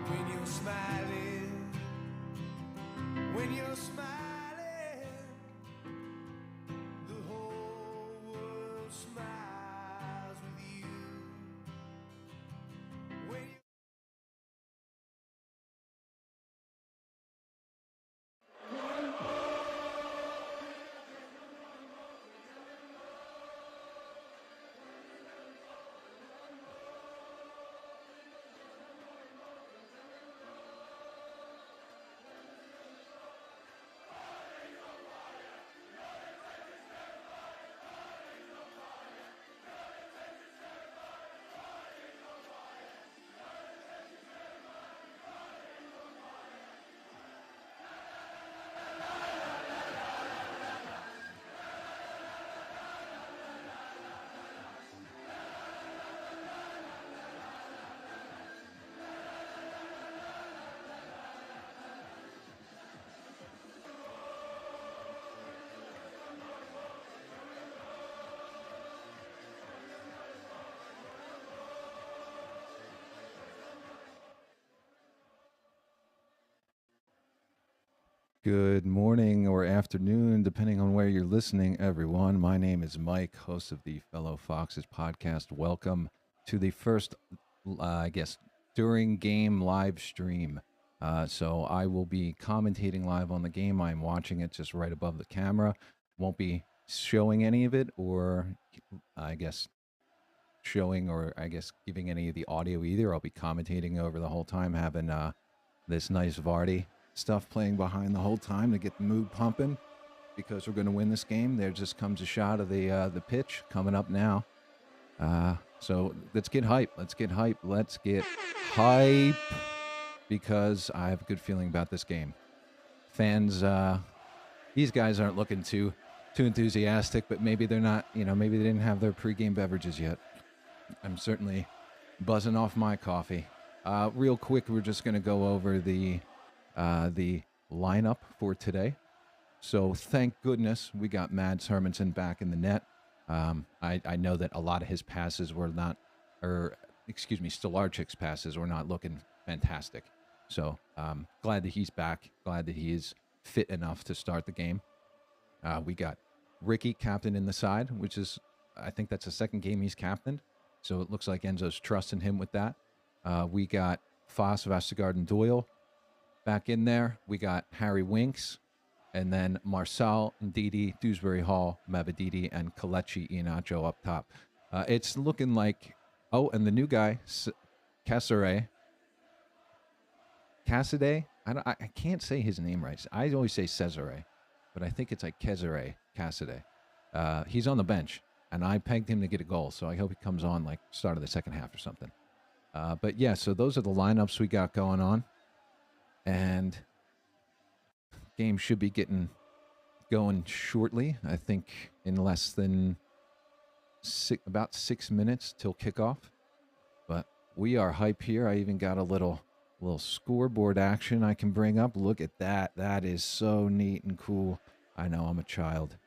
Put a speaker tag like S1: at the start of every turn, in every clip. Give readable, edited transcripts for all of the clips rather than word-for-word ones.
S1: when you're smiling, when you're smiling, the whole world smiles with you. When you
S2: Good morning or afternoon, depending on where you're listening, everyone. My name is Mike, host of the Fellow Foxes podcast. Welcome to the first, during game live stream. So I will be commentating live on the game. I'm watching it just right above the camera. Won't be showing any of it, or giving any of the audio either. I'll be commentating over the whole time, having this nice Vardy stuff playing behind the whole time to get the mood pumping because we're going to win this game. There just comes a shot of the pitch coming up now. So let's get hype. Let's get hype because I have a good feeling about this game. Fans, these guys aren't looking too enthusiastic, but maybe they're not, maybe they didn't have their pregame beverages yet. I'm certainly buzzing off my coffee. Real quick, we're just going to go over the lineup for today. So thank goodness we got Mads Hermansen back in the net. I know that a lot of his passes were not, Stolarchik's passes were not looking fantastic. So glad that he's back. Glad that he is fit enough to start the game. We got Ricky captain in the side, which is, I think that's the second game he's captained. So it looks like Enzo's trusting him with that. We got Foss, Vestergaard, and Doyle back in there. We got Harry Winks, and then Marçal, Ndidi, Dewsbury Hall, Mavadidi, and Kelechi Iheanacho up top. It's looking like, and the new guy, Cassidy. I can't say his name right. I always say Cesare, but I think it's like Cassidy. He's on the bench, and I pegged him to get a goal, so I hope he comes on like start of the second half or something. But yeah, so those are the lineups we got going on. And game should be getting going shortly. I think in less than about 6 minutes till kickoff. But we are hype here. I even got a little scoreboard action I can bring up. Look at that. That is so neat and cool. I know I'm a child.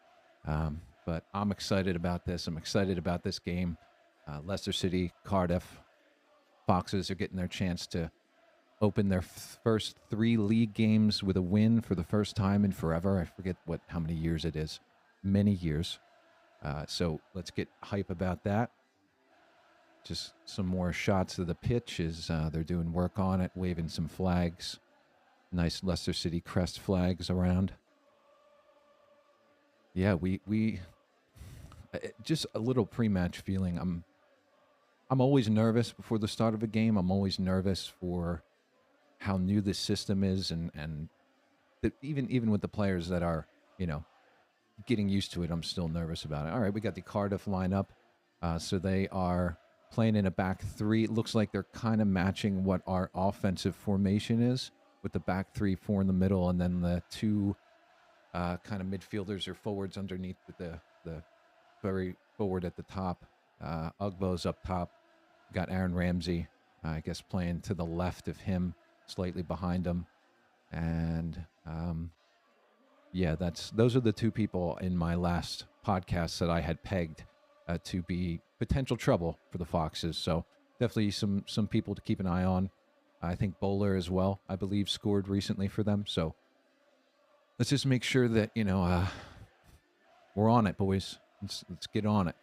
S2: But I'm excited about this. I'm excited about this game. Leicester City, Cardiff. Foxes are getting their chance to open their first 3 league games with a win for the first time in forever. I forget how many years it is. Many years. So let's get hype about that. Just some more shots of the pitch as they're doing work on it, waving some flags. Nice Leicester City crest flags around. Yeah, we just a little pre-match feeling. I'm always nervous before the start of a game. I'm always nervous for how new this system is, and that even with the players that are, getting used to it, I'm still nervous about it. All right, we got the Cardiff lineup. So they are playing in a back 3. It looks like they're kind of matching what our offensive formation is, with the back 3-4 in the middle, and then the 2 kind of midfielders or forwards underneath the very forward at the top. Ugbo's up top. Got Aaron Ramsey, I guess, playing to the left of him, slightly behind him. And those are the 2 people in my last podcast that I had pegged to be potential trouble for the Foxes. So definitely some people to keep an eye on. I think Bowler as well, I believe, scored recently for them. So let's just make sure that, we're on it, boys. Let's get on it.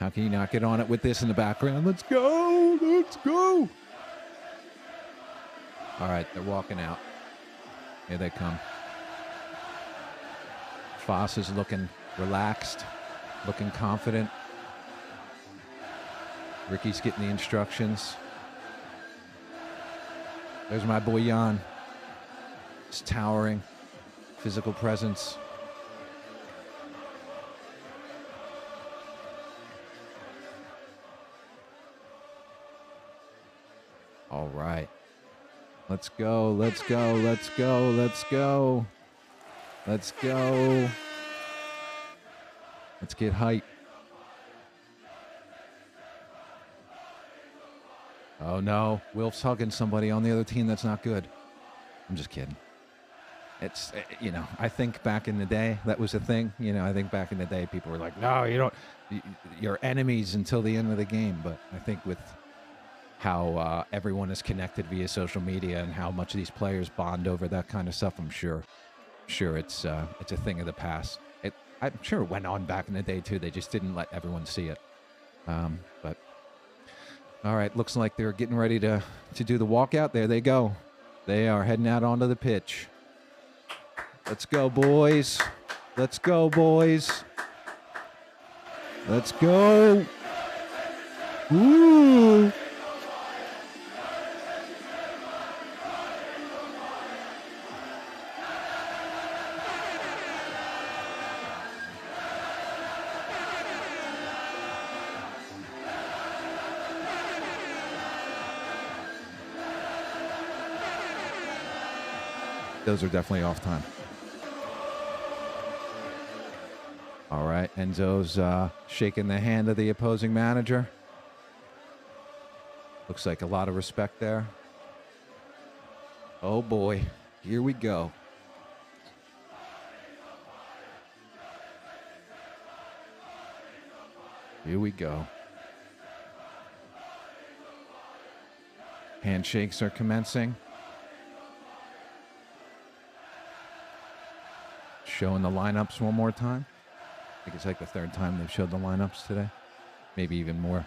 S2: How can you not get on it with this in the background? Let's go. Let's go. All right, they're walking out. Here they come. Foss is looking relaxed, looking confident. Ricky's getting the instructions. There's my boy Jan. It's towering. Physical presence. All right. Let's go. Let's go. Let's go. Let's go. Let's go. Let's get hype. Oh, no. Wilf's hugging somebody on the other team. That's not good. I'm just kidding. It's, I think back in the day, that was a thing. I think back in the day, people were like, no, you don't. You're enemies until the end of the game. But I think with how everyone is connected via social media and how much these players bond over that kind of stuff, I'm sure it's a thing of the past. I'm sure it went on back in the day, too. They just didn't let everyone see it. But... all right, looks like they're getting ready to do the walkout. There they go. They are heading out onto the pitch. Let's go, boys. Let's go, boys. Let's go. Woo! Those are definitely off time. All right, Enzo's shaking the hand of the opposing manager. Looks like a lot of respect there. Oh boy, here we go. Here we go. Handshakes are commencing. Showing the lineups one more time. I think it's like the third time they've showed the lineups today. Maybe even more.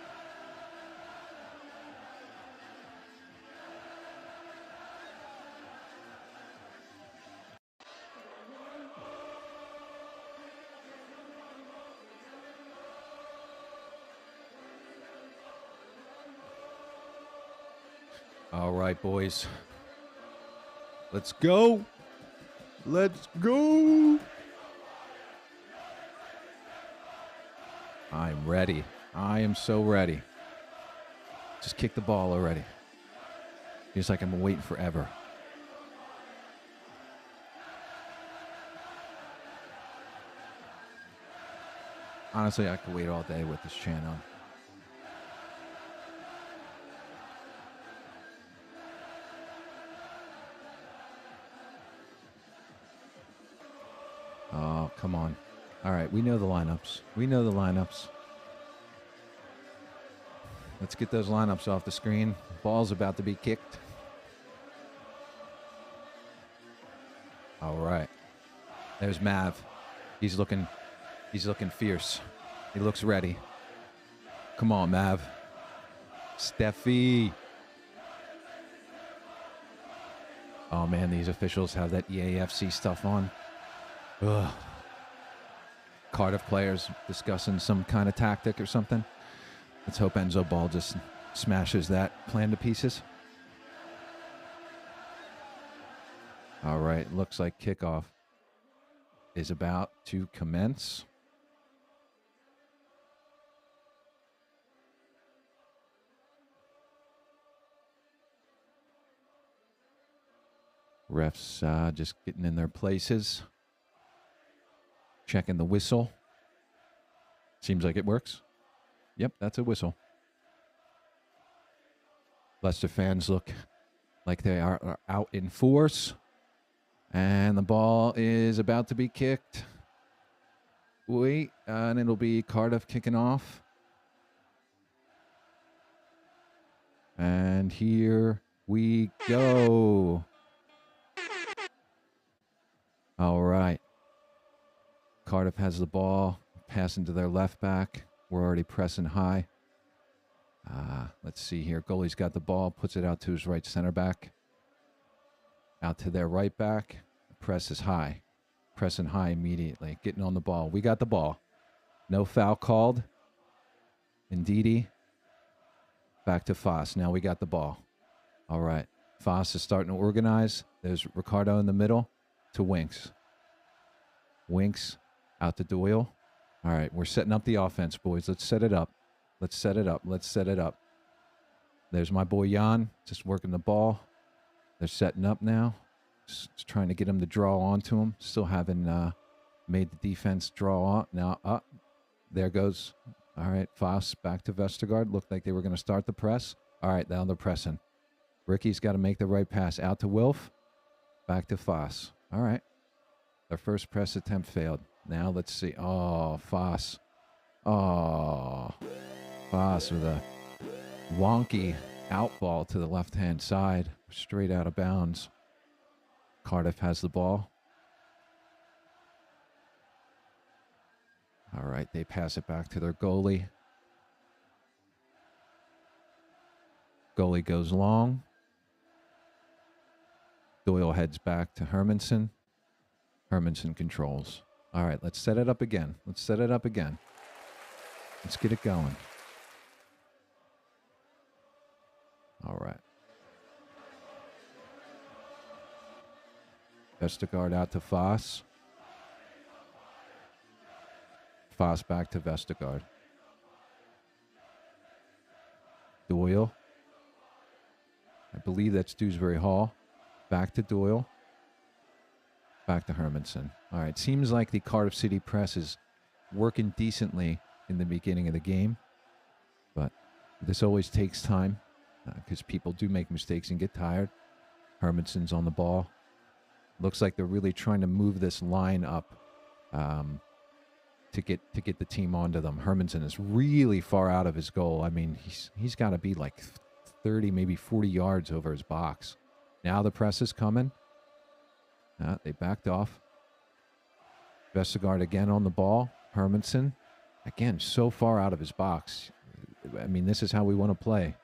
S2: All right, boys. Let's go. Let's go. I'm ready. I am so ready. Just kick the ball already. Feels like I'm waiting forever. Honestly, I could wait all day with this chant on. Oh, come on. All right, we know the lineups. We know the lineups. Let's get those lineups off the screen. Ball's about to be kicked. All right. There's Mav. He's looking fierce. He looks ready. Come on, Mav. Steffi. Oh man, these officials have that EAFC stuff on. Ugh. Cardiff players discussing some kind of tactic or something. Let's hope Enzo Ball just smashes that plan to pieces. All right, looks like kickoff is about to commence. Refs just getting in their places. Checking the whistle. Seems like it works. Yep, that's a whistle. Leicester fans look like they are out in force. And the ball is about to be kicked. Wait, and it'll be Cardiff kicking off. And here we go. All right. Cardiff has the ball. Passing to their left back. We're already pressing high. Let's see here. Goalie's got the ball. Puts it out to his right center back. Out to their right back. Press is high. Pressing high immediately. Getting on the ball. We got the ball. No foul called. Ndidi. Back to Foss. Now we got the ball. All right. Foss is starting to organize. There's Ricardo in the middle to Winks. Winks out to Doyle. All right. We're setting up the offense, boys. Let's set it up. Let's set it up. Let's set it up. There's my boy Jan just working the ball. They're setting up now. Just trying to get him to draw onto him. Still haven't made the defense draw on. Now, up. There goes. All right. Foss back to Vestergaard. Looked like they were going to start the press. All right. Now they're pressing. Ricky's got to make the right pass. Out to Wilf. Back to Foss. All right. Their first press attempt failed. Now let's see. Oh, Foss. Oh. Foss with a wonky out ball to the left-hand side. Straight out of bounds. Cardiff has the ball. All right. They pass it back to their goalie. Goalie goes long. Doyle heads back to Hermanson. Hermanson controls. All right, let's set it up again. Let's set it up again. Let's get it going. All right. Vestergaard out to Foss. Foss back to Vestergaard. Doyle. I believe that's Dewsbury Hall. Back to Doyle. Back to Hermanson. All right. Seems like the Cardiff City press is working decently in the beginning of the game. But this always takes time because people do make mistakes and get tired. Hermanson's on the ball. Looks like they're really trying to move this line up to get the team onto them. Hermanson is really far out of his goal. I mean, he's got to be like 30, maybe 40 yards over his box. Now the press is coming. They backed off. Vestergaard again on the ball. Hermanson, again, so far out of his box. I mean, this is how we want to play.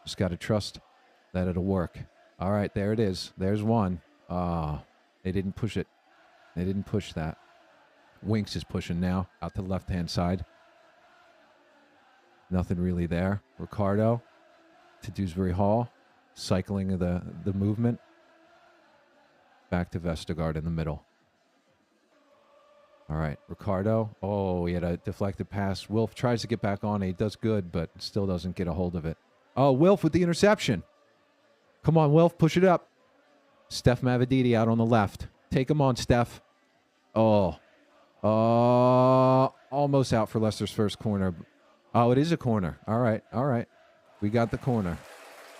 S2: Just got to trust that it'll work. All right, there it is. There's one. They didn't push it. They didn't push that. Winks is pushing now out to the left-hand side. Nothing really there. Ricardo to Dewsbury Hall. Cycling of the movement. Back to Vestergaard in the middle. All right, Ricardo. Oh, he had a deflected pass. Wilf tries to get back on it. He does good, but still doesn't get a hold of it. Oh, Wilf with the interception. Come on, Wilf, push it up. Steph Mavididi out on the left. Take him on, Steph. Oh. Almost out for Leicester's first corner. Oh, it is a corner. All right, all right. We got the corner.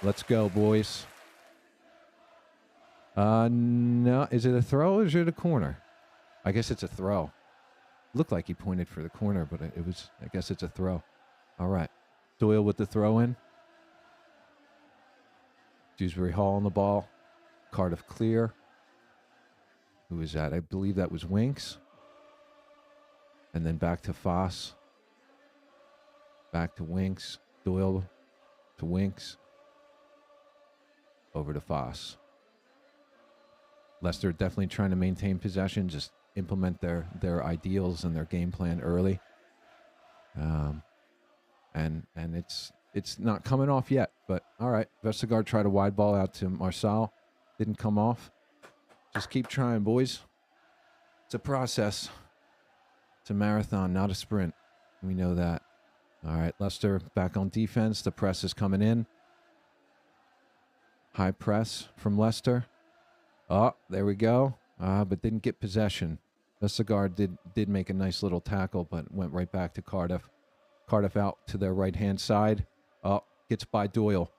S2: Let's go, boys. No. Is it a throw or is it a corner? I guess it's a throw. Looked like he pointed for the corner, but it was, I guess it's a throw. All right. Doyle with the throw in. Dewsbury Hall on the ball. Cardiff clear. Who is that? I believe that was Winks. And then back to Foss. Back to Winks. Doyle to Winks. Over to Foss. Leicester definitely trying to maintain possession, just implement their ideals and their game plan early. And it's not coming off yet, but all right. Vestergaard tried a wide ball out to Marçal. Didn't come off. Just keep trying, boys. It's a process. It's a marathon, not a sprint. We know that. All right, Leicester back on defense. The press is coming in. High press from Leicester. Oh, there we go. But didn't get possession. Vestergaard did make a nice little tackle, but went right back to Cardiff. Cardiff out to their right-hand side. Oh, gets by Doyle.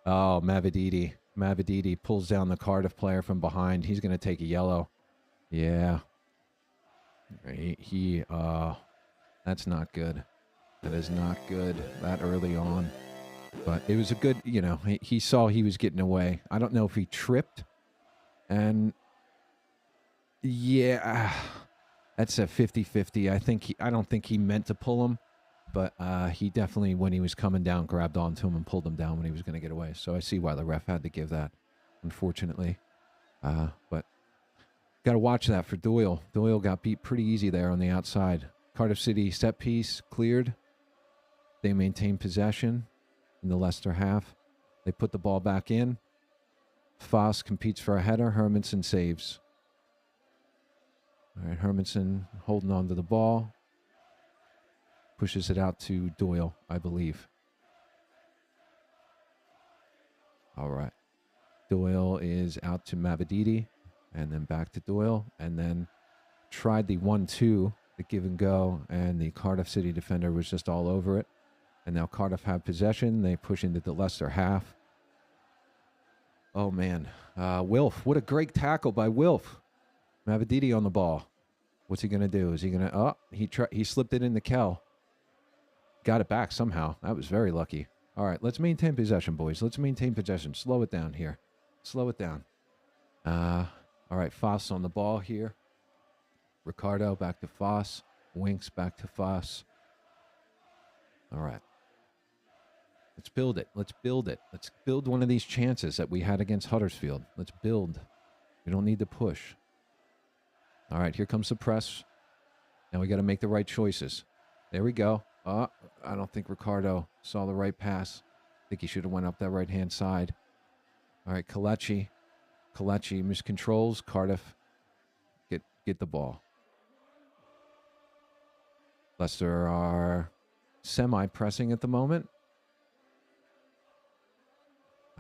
S2: Oh, Mavididi. Mavididi pulls down the Cardiff player from behind. He's going to take a yellow. Yeah. That's not good. That is not good that early on. But it was a good, he saw he was getting away. I don't know if he tripped. And yeah, that's a 50-50. I don't think he meant to pull him, but he definitely, when he was coming down, grabbed onto him and pulled him down when he was going to get away. So I see why the ref had to give that, unfortunately. But got to watch that for Doyle. Doyle got beat pretty easy there on the outside. Cardiff City set piece cleared. They maintained possession in the Leicester half. They put the ball back in. Foss competes for a header. Hermansen saves. All right, Hermansen holding on to the ball. Pushes it out to Doyle, I believe. All right. Doyle is out to Mavididi, and then back to Doyle, and then tried the 1-2, the give and go, and the Cardiff City defender was just all over it. And now Cardiff have possession. They push into the Leicester half. Oh, man. Wilf. What a great tackle by Wilf. Mavididi on the ball. What's he going to do? Is he going to... Oh, he slipped it in the Kel. Got it back somehow. That was very lucky. All right, let's maintain possession, boys. Let's maintain possession. Slow it down here. Slow it down. All right, Foss on the ball here. Ricardo back to Foss. Winks back to Foss. All right. Let's build it. Let's build it. Let's build one of these chances that we had against Huddersfield. Let's build. We don't need to push. All right, here comes the press. Now we got to make the right choices. There we go. I don't think Ricardo saw the right pass. I think he should have went up that right-hand side. All right, Kelechi. Kelechi miscontrols. Cardiff get the ball. Leicester are semi-pressing at the moment.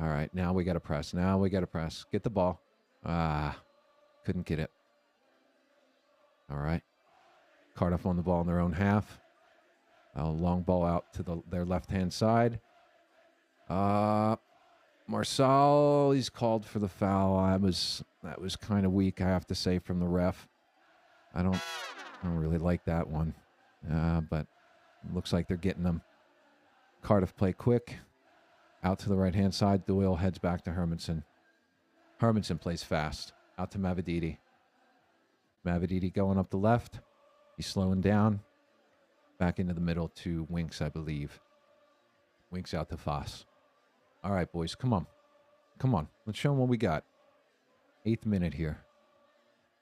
S2: All right, now we got to press. Now we got to press. Get the ball. Couldn't get it. All right. Cardiff on the ball in their own half. A long ball out to their left-hand side. Marsal, he's called for the foul. That was kind of weak, I have to say, from the ref. I don't really like that one. But it looks like they're getting them. Cardiff play quick. Out to the right-hand side. Doyle heads back to Hermansen. Hermansen plays fast. Out to Mavididi. Mavididi going up the left. He's slowing down. Back into the middle to Winks, I believe. Winks out to Foss. All right, boys, come on. Come on. Let's show them what we got. 8th minute here.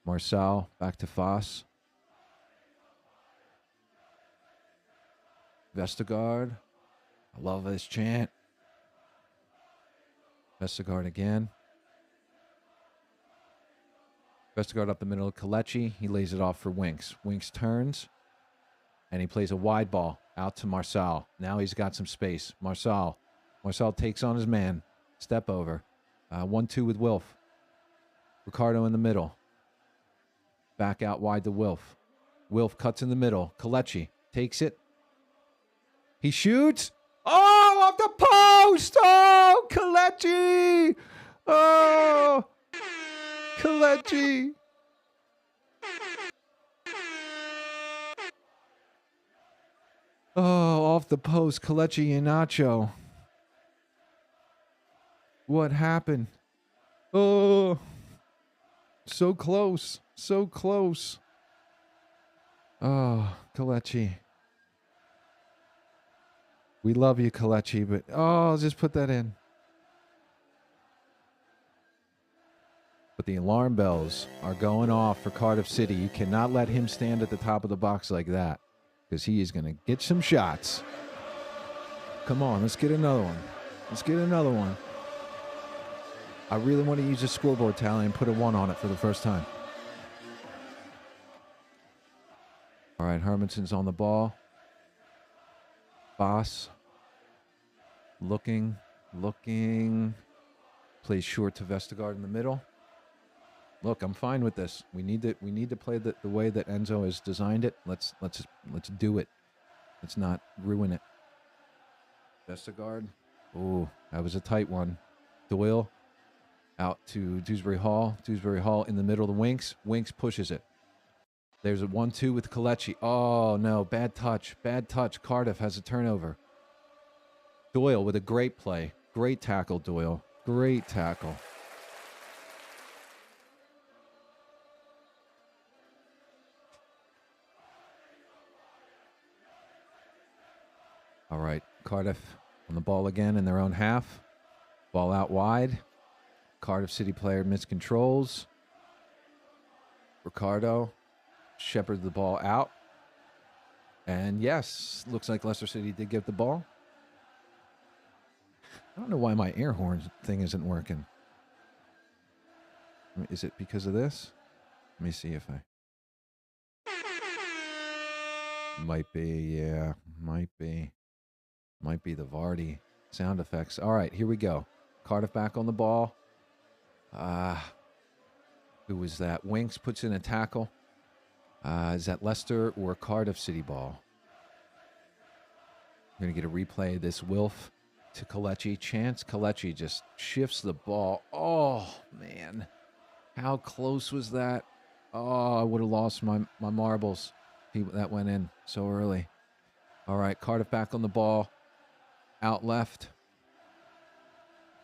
S2: Marsal back to Foss. Vestergaard. I love this chant. Vestergaard again. Vestergaard up the middle of Kelechi. He lays it off for Winks. Winks turns. And he plays a wide ball out to Marsal. Now he's got some space. Marsal takes on his man. Step over. 1-2 with Wilf. Ricardo in the middle. Back out wide to Wilf. Wilf cuts in the middle. Kelechi takes it. He shoots. Oh, off the post. Oh, Kelechi. Oh, Kelechi. Oh, off the post, Kelechi Iheanacho. What happened? Oh, so close, so close. Oh, Kelechi. We love you, Kelechi, but I'll just put that in. But the alarm bells are going off for Cardiff City. You cannot let him stand at the top of the box like that, because he is going to get some shots. Come on, let's get another one. Let's get another one. I really want to use a scoreboard tally and put a 1 on it for the first time. All right, Hermansen's on the ball. Boss. Looking. Plays short to Vestergaard in the middle. Look, I'm fine with this. We need to play the way that Enzo has designed it. Let's do it. Let's not ruin it. Vestergaard. Ooh, that was a tight one. Doyle out to Dewsbury Hall. Dewsbury Hall in the middle of the Winks. Winks pushes it. There's a 1-2 with Kelechi. Oh no, bad touch. Bad touch. Cardiff has a turnover. Doyle with a great play. Great tackle, Doyle. Great tackle. All right, Cardiff on the ball again in their own half. Ball out wide. Cardiff City player miscontrols. Ricardo shepherded the ball out. And yes, looks like Leicester City did get the ball. I don't know why my air horn thing isn't working. Is it because of this? Let me see if I... Might be, yeah. Might be. Might be the Vardy sound effects. All right, here we go. Cardiff back on the ball. Who was that? Winks puts in a tackle. Is that Leicester or Cardiff City ball? We're going to get a replay of this. Wilf to Kelechi. Chance. Kelechi just shifts the ball. Oh, man. How close was that? Oh, I would have lost my marbles. That went in so early. All right, Cardiff back on the ball. Out left.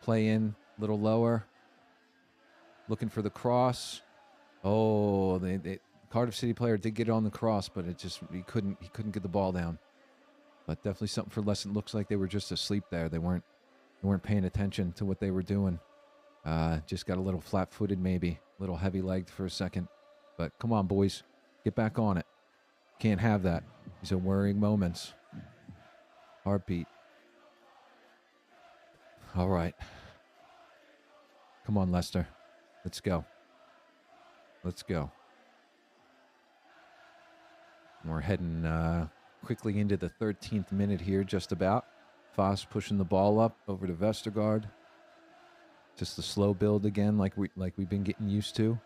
S2: Play in, a little lower. Looking for the cross. Oh, the Cardiff City player did get on the cross, but he couldn't get the ball down. But definitely something for Leicester. Looks like they were just asleep there. They weren't paying attention to what they were doing. Just got a little flat-footed, maybe a little heavy-legged for a second. But come on, boys, get back on it. Can't have that. These are worrying moments. Heartbeat. All right. Come on, Leicester. Let's go. Let's go. We're heading quickly into the 13th minute here, just about. Foss pushing the ball up over to Vestergaard. Just the slow build again, like we've been getting used to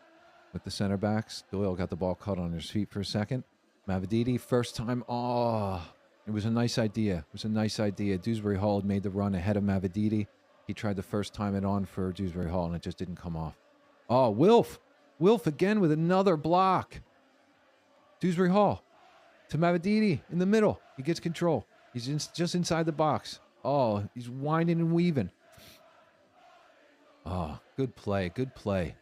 S2: with the center backs. Doyle got the ball caught on his feet for a second. Mavididi, first time. Oh, it was a nice idea. It was a nice idea. Dewsbury Hall had made the run ahead of Mavididi. He tried the first time it on for Dewsbury Hall, and it just didn't come off. Oh, Wilf. Wilf again with another block. Dewsbury Hall to Mavididi in the middle. He gets control. He's just inside the box. Oh, he's winding and weaving. Oh, good play. Good play.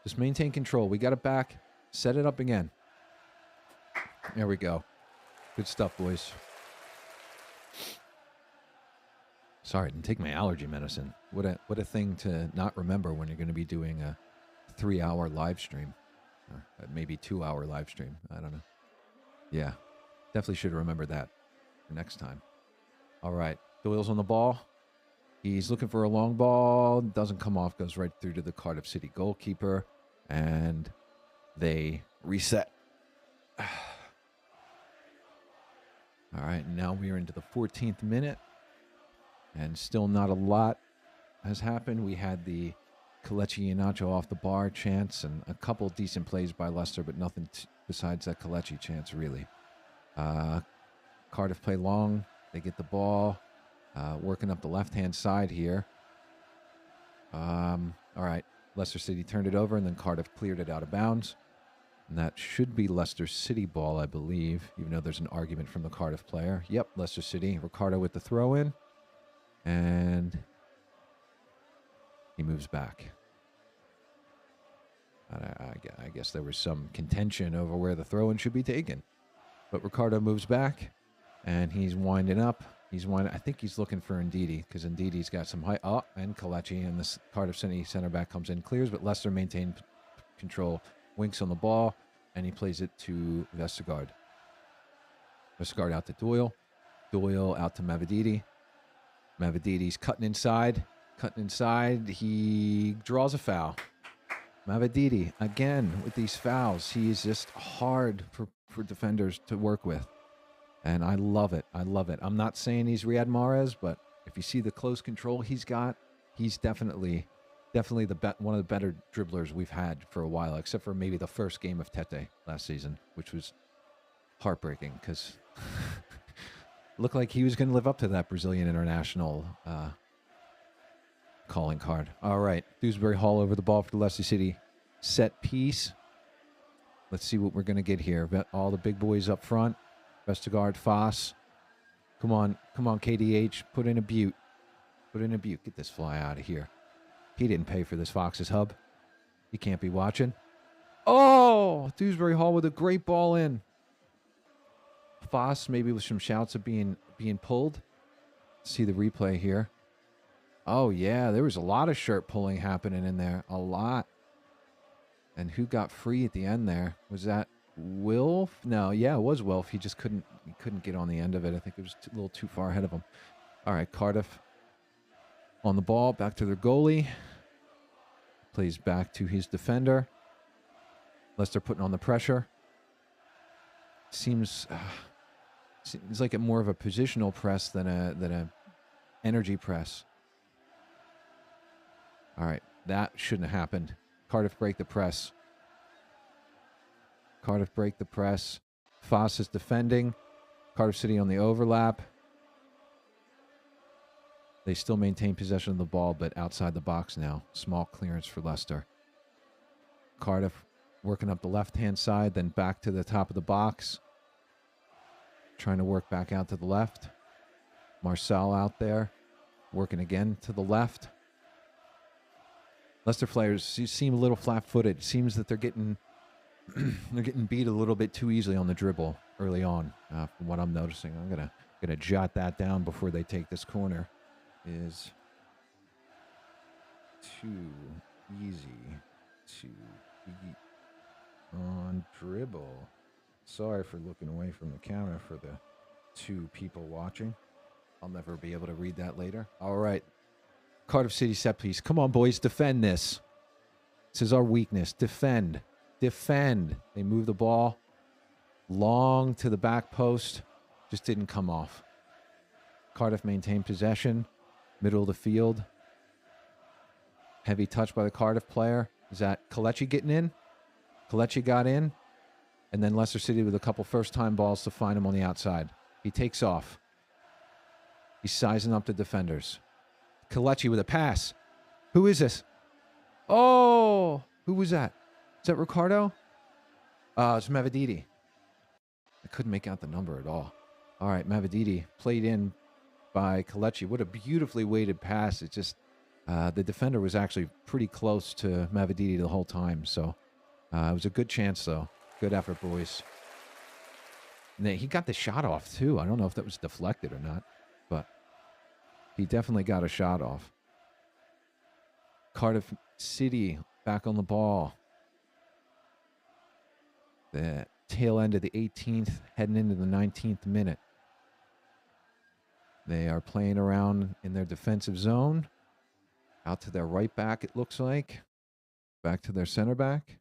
S2: Just maintain control. We got it back. Set it up again. There we go. Good stuff, boys. Sorry, I didn't take my allergy medicine. What a thing to not remember when you're going to be doing a 3-hour live stream. Or maybe 2-hour live stream. I don't know. Yeah, definitely should have remembered that for next time. All right, Doyle's on the ball. He's looking for a long ball. Doesn't come off. Goes right through to the Cardiff City goalkeeper. And they reset. All right, now we are into the 14th minute. And still not a lot has happened. We had the Kelechi Iheanacho off the bar chance and a couple decent plays by Leicester, but nothing besides that Kelechi chance, really. Cardiff play long. They get the ball. Working up the left-hand side here. All right. Leicester City turned it over, and then Cardiff cleared it out of bounds. And that should be Leicester City ball, I believe, even though there's an argument from the Cardiff player. Yep, Leicester City. Ricardo with the throw-in. And he moves back. I guess there was some contention over where the throw-in should be taken. But Ricardo moves back, and he's winding up. I think he's looking for Ndidi, because Ndidi's got some height. Oh, and Kelechi, and this Cardiff City center back comes in, clears, but Leicester maintained control. Winks on the ball, and he plays it to Vestergaard. Vestergaard out to Doyle. Doyle out to Mavididi. Mavididi's cutting inside. He draws a foul. Mavididi, again, with these fouls. He is just hard for defenders to work with. And I love it. I'm not saying he's Riyad Mahrez, but if you see the close control he's got, he's definitely one of the better dribblers we've had for a while, except for maybe the first game of Tete last season, which was heartbreaking because looked like he was going to live up to that Brazilian international calling card. All right, Dewsbury Hall over the ball for the Leicester City set piece. Let's see what we're going to get here. All the big boys up front. Vestergaard, Foss, Come on, KDH. Put in a butte. Put in a butte. Get this fly out of here. He didn't pay for this Fox's hub. He can't be watching. Oh, Dewsbury Hall with a great ball in. Foss maybe with some shouts of being pulled. See the replay here. Oh, yeah, there was a lot of shirt pulling happening in there. A lot. And who got free at the end there? Was that Wilf? No, yeah, it was Wilf. He just couldn't get on the end of it. I think it was a little too far ahead of him. All right, Cardiff on the ball. Back to their goalie. Plays back to his defender. Leicester putting on the pressure. Seems like a more of a positional press than a energy press. All right, that shouldn't have happened. Cardiff break the press. Cardiff break the press. Foss is defending. Cardiff City on the overlap. They still maintain possession of the ball, but outside the box now. Small clearance for Leicester. Cardiff working up the left-hand side, then back to the top of the box. Trying to work back out to the left. Marcel out there. Working again to the left. Leicester players seem a little flat-footed. Seems that they're getting beat a little bit too easily on the dribble early on. From what I'm noticing, I'm gonna jot that down before they take this corner. Is too easy to beat on dribble. Sorry for looking away from the camera for the 2 people watching. I'll never be able to read that later. All right. Cardiff City set piece. Come on, boys. Defend this. This is our weakness. Defend. Defend. They move the ball long to the back post. Just didn't come off. Cardiff maintained possession. Middle of the field. Heavy touch by the Cardiff player. Is that Kelechi getting in? Kelechi got in. And then Leicester City with a couple first-time balls to find him on the outside. He takes off. He's sizing up the defenders. Kelechi with a pass. Who is this? Oh, who was that? Is that Ricardo? It's Mavididi. I couldn't make out the number at all. All right, Mavididi played in by Kelechi. What a beautifully weighted pass. It just, the defender was actually pretty close to Mavididi the whole time. So it was a good chance, though. Good effort, boys. And he got the shot off, too. I don't know if that was deflected or not, but he definitely got a shot off. Cardiff City back on the ball. The tail end of the 18th, heading into the 19th minute. They are playing around in their defensive zone. Out to their right back, it looks like. Back to their center back.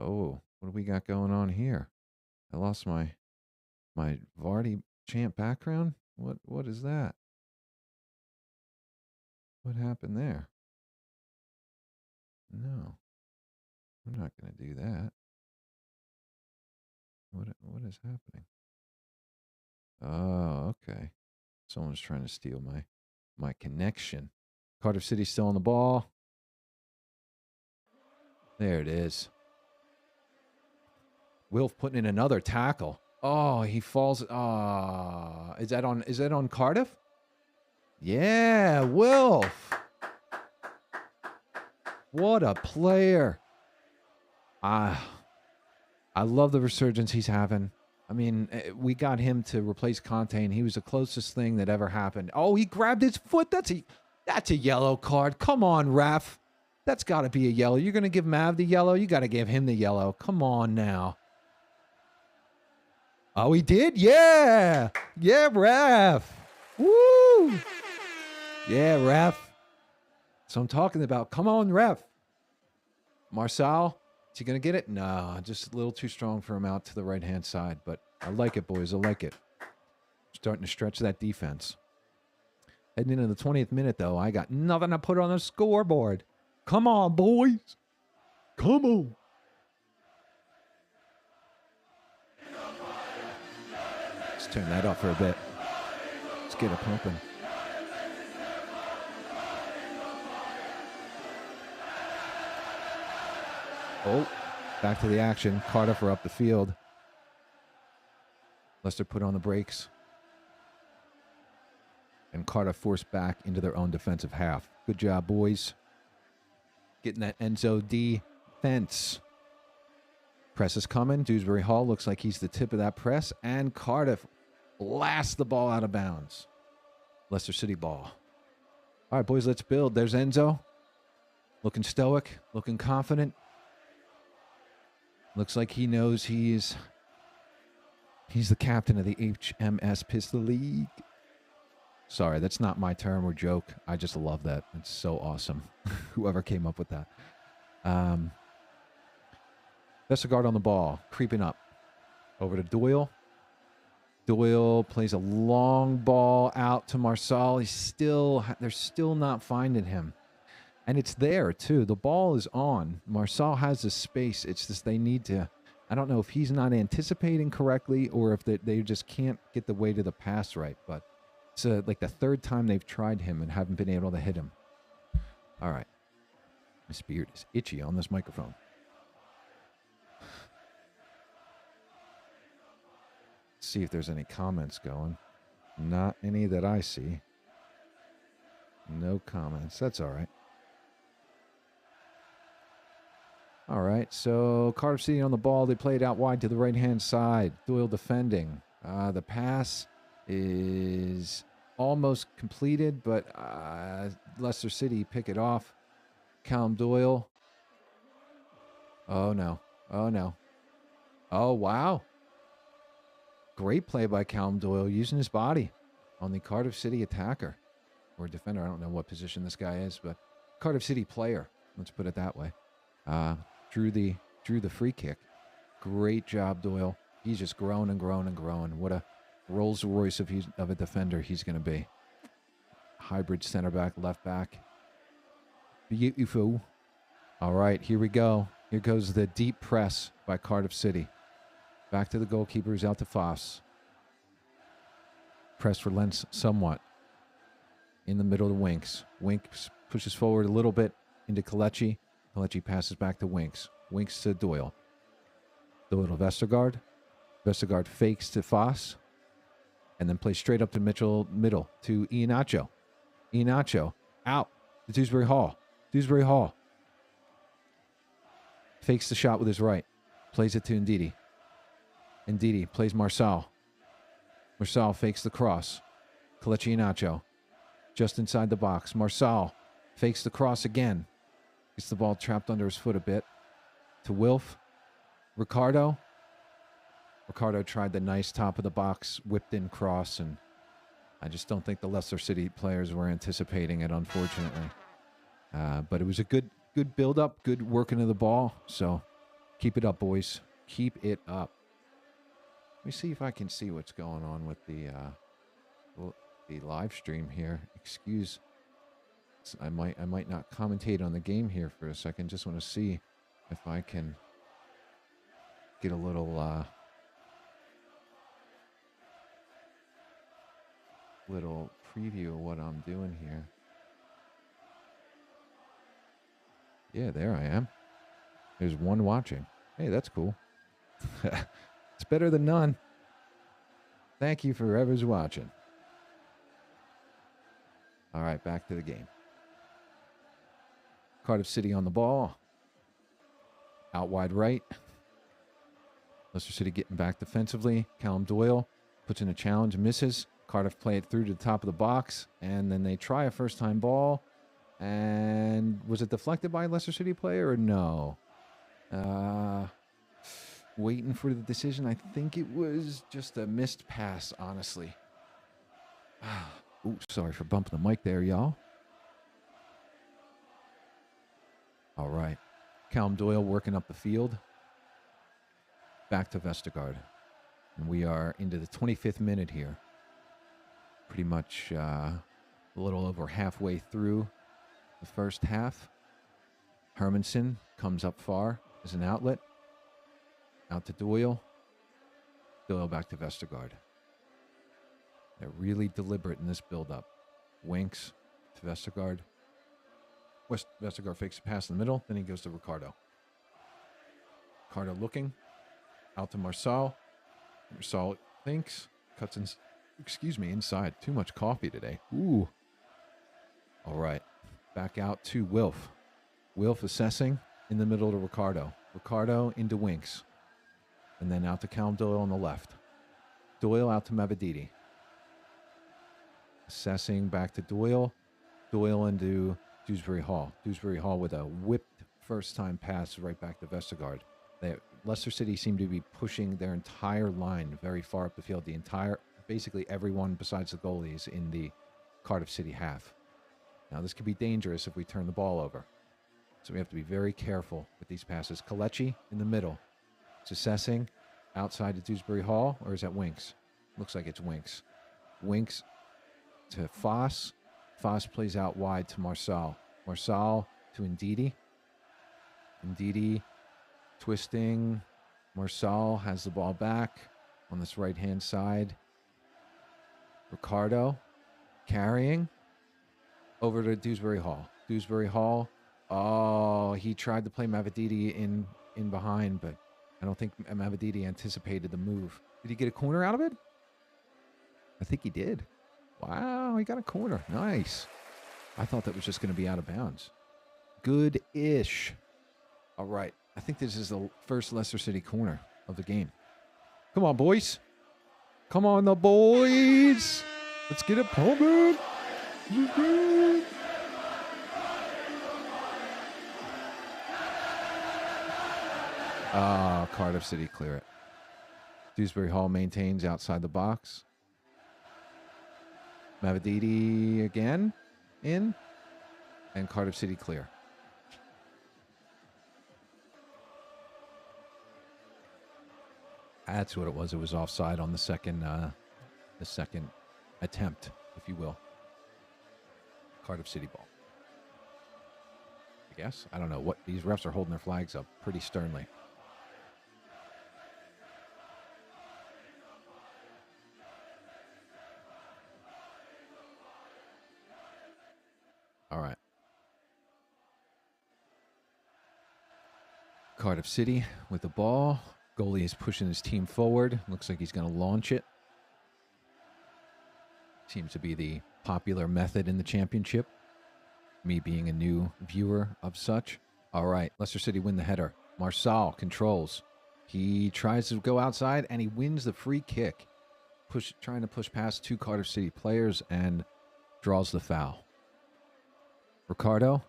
S2: Oh, what do we got going on here? I lost my Vardy chant background. What is that? What happened there? No, I'm not going to do that. What is happening? Oh, okay. Someone's trying to steal my connection. Cardiff City still on the ball. There it is. Wilf putting in another tackle. Oh, he falls. Is that on Cardiff? Yeah, Wilf. What a player. I love the resurgence he's having. I mean, we got him to replace Conte, and he was the closest thing that ever happened. Oh, he grabbed his foot. That's a yellow card. Come on, ref. That's got to be a yellow. You're going to give Mav the yellow? You got to give him the yellow. Come on now. Oh, he did? Yeah. Yeah, ref. Woo. Yeah, ref. So I'm talking about. Come on, ref. Marcel, is he going to get it? No, just a little too strong for him out to the right-hand side. But I like it, boys. I like it. Starting to stretch that defense. Heading into the 20th minute, though, I got nothing to put on the scoreboard. Come on, boys. Come on. Let's turn that up for a bit. Let's get it pumping. Oh, back to the action. Cardiff are up the field. Leicester put on the brakes. And Cardiff forced back into their own defensive half. Good job, boys. Getting that Enzo defense. Press is coming. Dewsbury Hall looks like he's the tip of that press. And Cardiff blasts the ball out of bounds. Leicester City ball. All right, boys, let's build. There's Enzo. Looking stoic. Looking confident. Looks like he knows he's the captain of the HMS Pistol League. Sorry, that's not my term or joke. I just love that. It's so awesome. Whoever came up with that. Vestergaard on the ball, creeping up. Over to Doyle. Doyle plays a long ball out to Marsal. They're still not finding him. And it's there, too. The ball is on. Marsal has the space. It's just they need to... I don't know if he's not anticipating correctly or if they just can't get the weight of the pass right, but it's like the third time they've tried him and haven't been able to hit him. All right. My beard is itchy on this microphone. Let's see if there's any comments going. Not any that I see. No comments. That's all right. All right, so Cardiff City on the ball. They played out wide to the right-hand side. Doyle defending. The pass is almost completed, but Leicester City pick it off. Callum Doyle. Oh, no. Oh, no. Oh, wow. Great play by Callum Doyle using his body on the Cardiff City attacker. Or defender. I don't know what position this guy is, but Cardiff City player. Let's put it that way. Drew the free kick. Great job, Doyle. He's just grown and grown and grown. What a Rolls Royce of a defender he's going to be. Hybrid center back, left back. Beautiful. All right, here we go. Here goes the deep press by Cardiff City. Back to the goalkeepers, out to Foss. Press relents somewhat. In the middle of Winks. Winks pushes forward a little bit into Kelechi. Kelechi passes back to Winks. Winks to Doyle. Doyle to Vestergaard. Vestergaard fakes to Foss. And then plays straight up to Mitchell, middle to Iheanacho. Iheanacho out to Dewsbury Hall. Dewsbury Hall. Fakes the shot with his right. Plays it to Ndidi. Ndidi plays Marsal. Marsal fakes the cross. Kelechi Iheanacho. Just inside the box. Marsal fakes the cross again. Gets the ball trapped under his foot a bit. To Wilf. Ricardo. Ricardo tried the nice top of the box, whipped in cross, and I just don't think the Leicester City players were anticipating it, unfortunately. But it was a good build-up, good working of the ball. So keep it up, boys. Keep it up. Let me see if I can see what's going on with the live stream here. Excuse. I might not commentate on the game here for a second. Just want to see if I can get a little preview of what I'm doing here. Yeah, there I am. There's one watching. Hey, that's cool. It's better than none. Thank you for whoever's watching. All right, back to the game. Cardiff City on the ball. Out wide right. Leicester City getting back defensively. Callum Doyle puts in a challenge, misses. Cardiff play it through to the top of the box. And then they try a first-time ball. And was it deflected by a Leicester City player or no? Waiting for the decision. I think it was just a missed pass, honestly. Ooh, sorry for bumping the mic there, y'all. All right. Callum Doyle working up the field. Back to Vestergaard. And we are into the 25th minute here. Pretty much a little over halfway through the first half. Hermanson comes up far as an outlet. Out to Doyle. Doyle back to Vestergaard. They're really deliberate in this build-up. Winks to Vestergaard. Vestergaard fakes a pass in the middle. Then he goes to Ricardo. Ricardo looking. Out to Marsal. Marsal Thinks. Cuts in. Excuse me, inside. Too much coffee today. Ooh. All right. Back out to Wilf. Wilf assessing in the middle to Ricardo. Ricardo into Winks. And then out to Callum Doyle on the left. Doyle out to Mavididi. Assessing back to Doyle. Doyle into Dewsbury Hall. Dewsbury Hall with a whipped first-time pass right back to Vestergaard. Leicester City seemed to be pushing their entire line very far up the field. Basically everyone besides the goalies in the Cardiff City half. Now this could be dangerous if we turn the ball over. So we have to be very careful with these passes. Kalechi in the middle. It's assessing outside to Dewsbury Hall, or is that Winks? Looks like it's Winks. Winks to Foss. Foss plays out wide to Marsal. Marsal to Ndidi. Ndidi twisting. Marsal has the ball back on this right-hand side. Ricardo carrying over to Dewsbury Hall. Dewsbury Hall. Oh, he tried to play Mavididi in behind, but I don't think Mavididi anticipated the move. Did he get a corner out of it? I think he did. Wow, he got a corner. Nice. I thought that was just going to be out of bounds. Good-ish. All right. I think this is the first Leicester City corner of the game. Come on, boys. Come on, the boys. Let's get it pumping. Cardiff City clear it. Dewsbury Hall maintains outside the box. Mavididi again in. And Cardiff City clear. That's what it was. It was offside on the second attempt, if you will. Cardiff City ball. I guess. I don't know what these refs are holding their flags up pretty sternly. All right. Cardiff City with the ball. Goalie is pushing his team forward. Looks like he's going to launch it. Seems to be the popular method in the championship. Me being a new viewer of such. All right, Leicester City win the header. Marsal controls. He tries to go outside, and he wins the free kick. Trying to push past two Cardiff City players and draws the foul. Ricardo,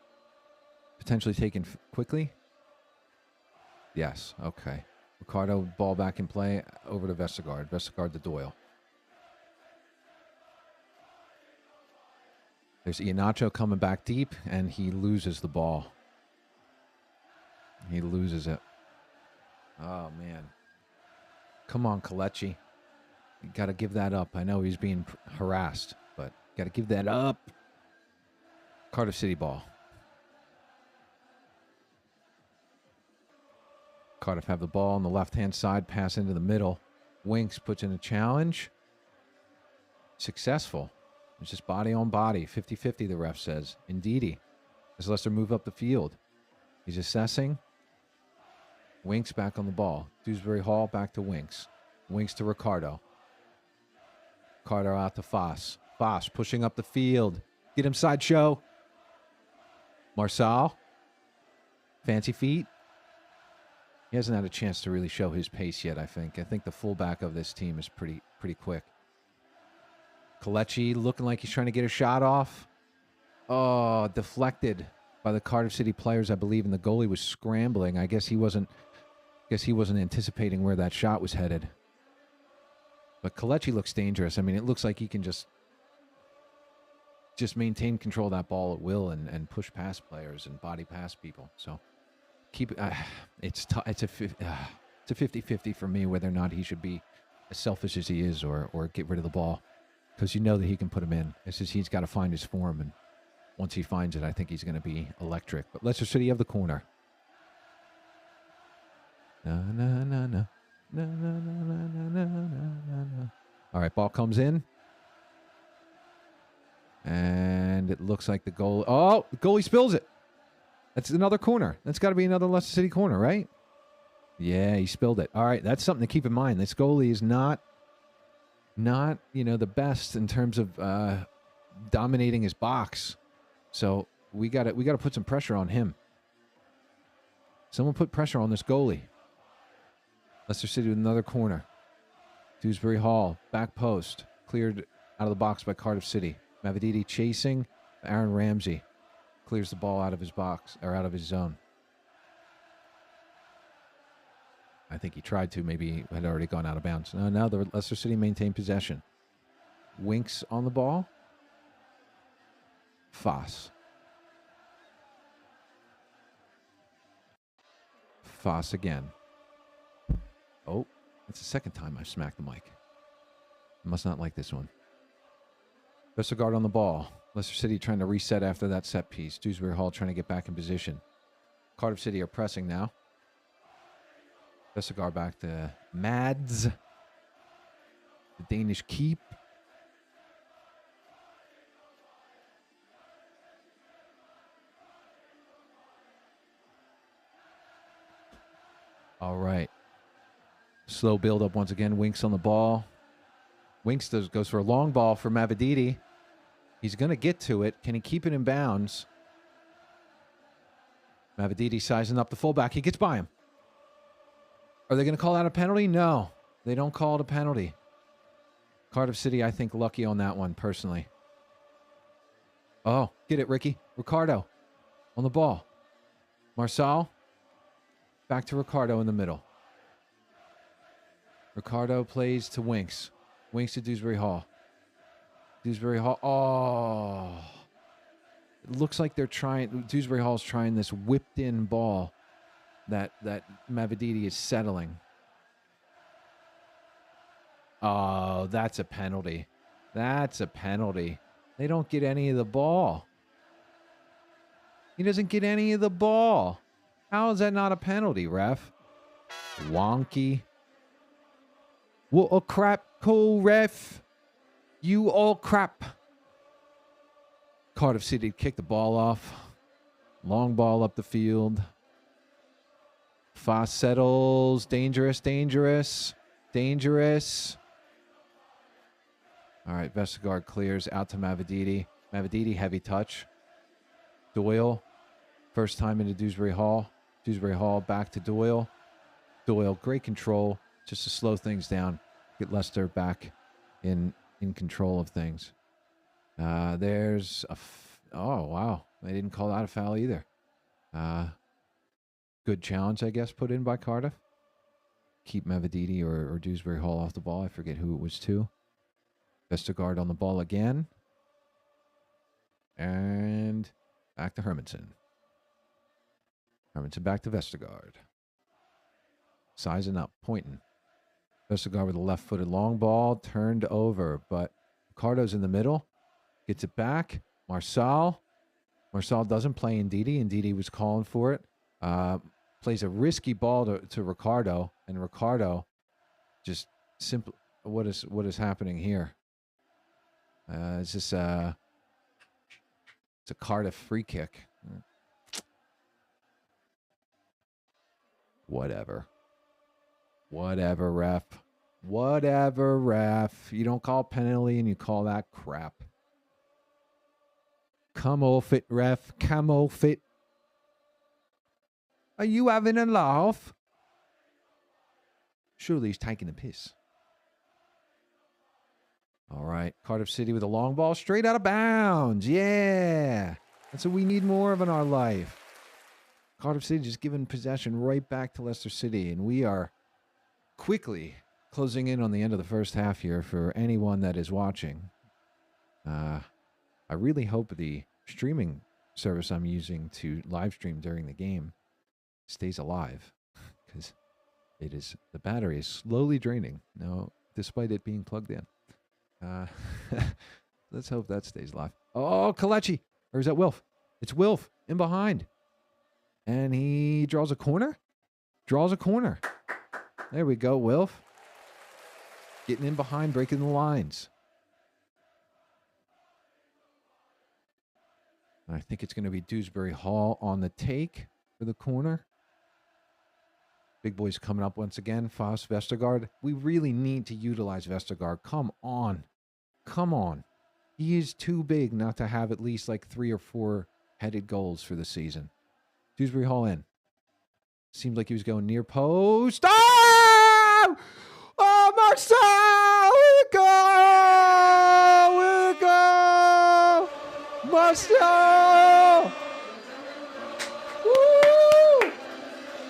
S2: potentially taken quickly. Yes, okay. Ricardo, ball back in play, over to Vestergaard. Vestergaard to Doyle. There's Iheanacho coming back deep, and he loses the ball. He loses it. Oh, man. Come on, Kalechi. You got to give that up. I know he's being harassed, but got to give that up. Cardiff City ball. Cardiff have the ball on the left-hand side, pass into the middle. Winks puts in a challenge. Successful. It's just body on body. 50-50, the ref says. Ndidi. As Leicester move up the field. He's assessing. Winks back on the ball. Dewsbury Hall back to Winks. Winks to Ricardo. Ricardo out to Foss. Foss pushing up the field. Get him sideshow. Marsal. Fancy feet. He hasn't had a chance to really show his pace yet, I think. I think the fullback of this team is pretty quick. Kalechi looking like he's trying to get a shot off. Oh, deflected by the Cardiff City players, I believe, and the goalie was scrambling. I guess he wasn't anticipating where that shot was headed. But Kalechi looks dangerous. I mean, it looks like he can just maintain control of that ball at will and push past players and body past people. So keep it's a 50-50 for me whether or not he should be as selfish as he is or get rid of the ball, because you know that he can put him in. It's just he's got to find his form, and once he finds it, I think he's going to be electric. But Leicester City have the corner. No. All right, ball comes in. And it looks like the goal. Oh, the goalie spills it. That's another corner. That's got to be another Leicester City corner, right? Yeah, he spilled it. All right, that's something to keep in mind. This goalie is not not, the best in terms of dominating his box. So we got to put some pressure on him. Someone put pressure on this goalie. Leicester City with another corner. Dewsbury Hall, back post, cleared out of the box by Cardiff City. Mavididi chasing. Aaron Ramsey clears the ball out of his box, or out of his zone. I think he tried to. Maybe he had already gone out of bounds. Now the Leicester City maintained possession. Winks on the ball. Foss. Foss again. Oh, that's the second time I've smacked the mic. I must not like this one. Vestergaard on the ball. Leicester City trying to reset after that set piece. Dewsbury Hall trying to get back in position. Cardiff City are pressing now. Vestergaard back to Mads. The Danish keep. All right. Slow build up once again. Winks on the ball. Winks goes for a long ball for Mavididi. He's going to get to it. Can he keep it in bounds? Mavididi sizing up the fullback. He gets by him. Are they going to call out a penalty? No, they don't call it a penalty. Cardiff City, I think, lucky on that one, personally. Oh, get it, Ricky. Ricardo on the ball. Marçal. Back to Ricardo in the middle. Ricardo plays to Winks. Winks to Dewsbury Hall. Dewsbury Hall. Oh. It looks like they're trying. Dewsbury Hall's trying this whipped in ball that Mavididi is settling. Oh, that's a penalty. That's a penalty. They don't get any of the ball. He doesn't get any of the ball. How is that not a penalty, ref? Wonky. What a crap call, ref. You all crap. Cardiff City kicked the ball off. Long ball up the field. Foss settles. Dangerous, dangerous, dangerous. All right, Vestergaard clears out to Mavididi. Mavididi, heavy touch. Doyle, first time into Dewsbury Hall. Dewsbury Hall back to Doyle. Doyle, great control, just to slow things down. Get Leicester back in control of things. There's a... oh, wow. They didn't call that a foul either. Good challenge, I guess, put in by Cardiff. Keep Mavididi or Dewsbury Hall off the ball. I forget who it was to. Vestergaard on the ball again. And back to Hermansen. Hermansen back to Vestergaard. Sizing up, pointing. Vestergaard with a left-footed long ball. Turned over, but Ricardo's in the middle. Gets it back. Marçal. Marçal doesn't play Ndidi. Ndidi was calling for it. Plays a risky ball to Ricardo. And Ricardo just simply... What is happening here? It's just... it's a Cardiff free kick. Whatever. Whatever, ref. Whatever, ref. You don't call penalty and you call that crap. Come off it, ref. Come off it. Are you having a laugh? Surely he's taking a piss. All right. Cardiff City with a long ball straight out of bounds. Yeah. That's what we need more of in our life. Cardiff City just giving possession right back to Leicester City. And we are quickly closing in on the end of the first half here for anyone that is watching. I really hope the streaming service I'm using to live stream during the game stays alive. Because the battery is slowly draining. Now, despite it being plugged in. Let's hope that stays alive. Oh, Kalechi. Or is that Wilf? It's Wilf in behind. And he draws a corner. Draws a corner. There we go, Wilf. Getting in behind, breaking the lines. I think it's going to be Dewsbury Hall on the take for the corner. Big boy's coming up once again. Foss, Vestergaard. We really need to utilize Vestergaard. Come on. Come on. He is too big not to have at least like 3 or 4 headed goals for the season. Dewsbury Hall in. Seemed like he was going near post. Oh! Oh, Marcel! We go! Marcel! Woo!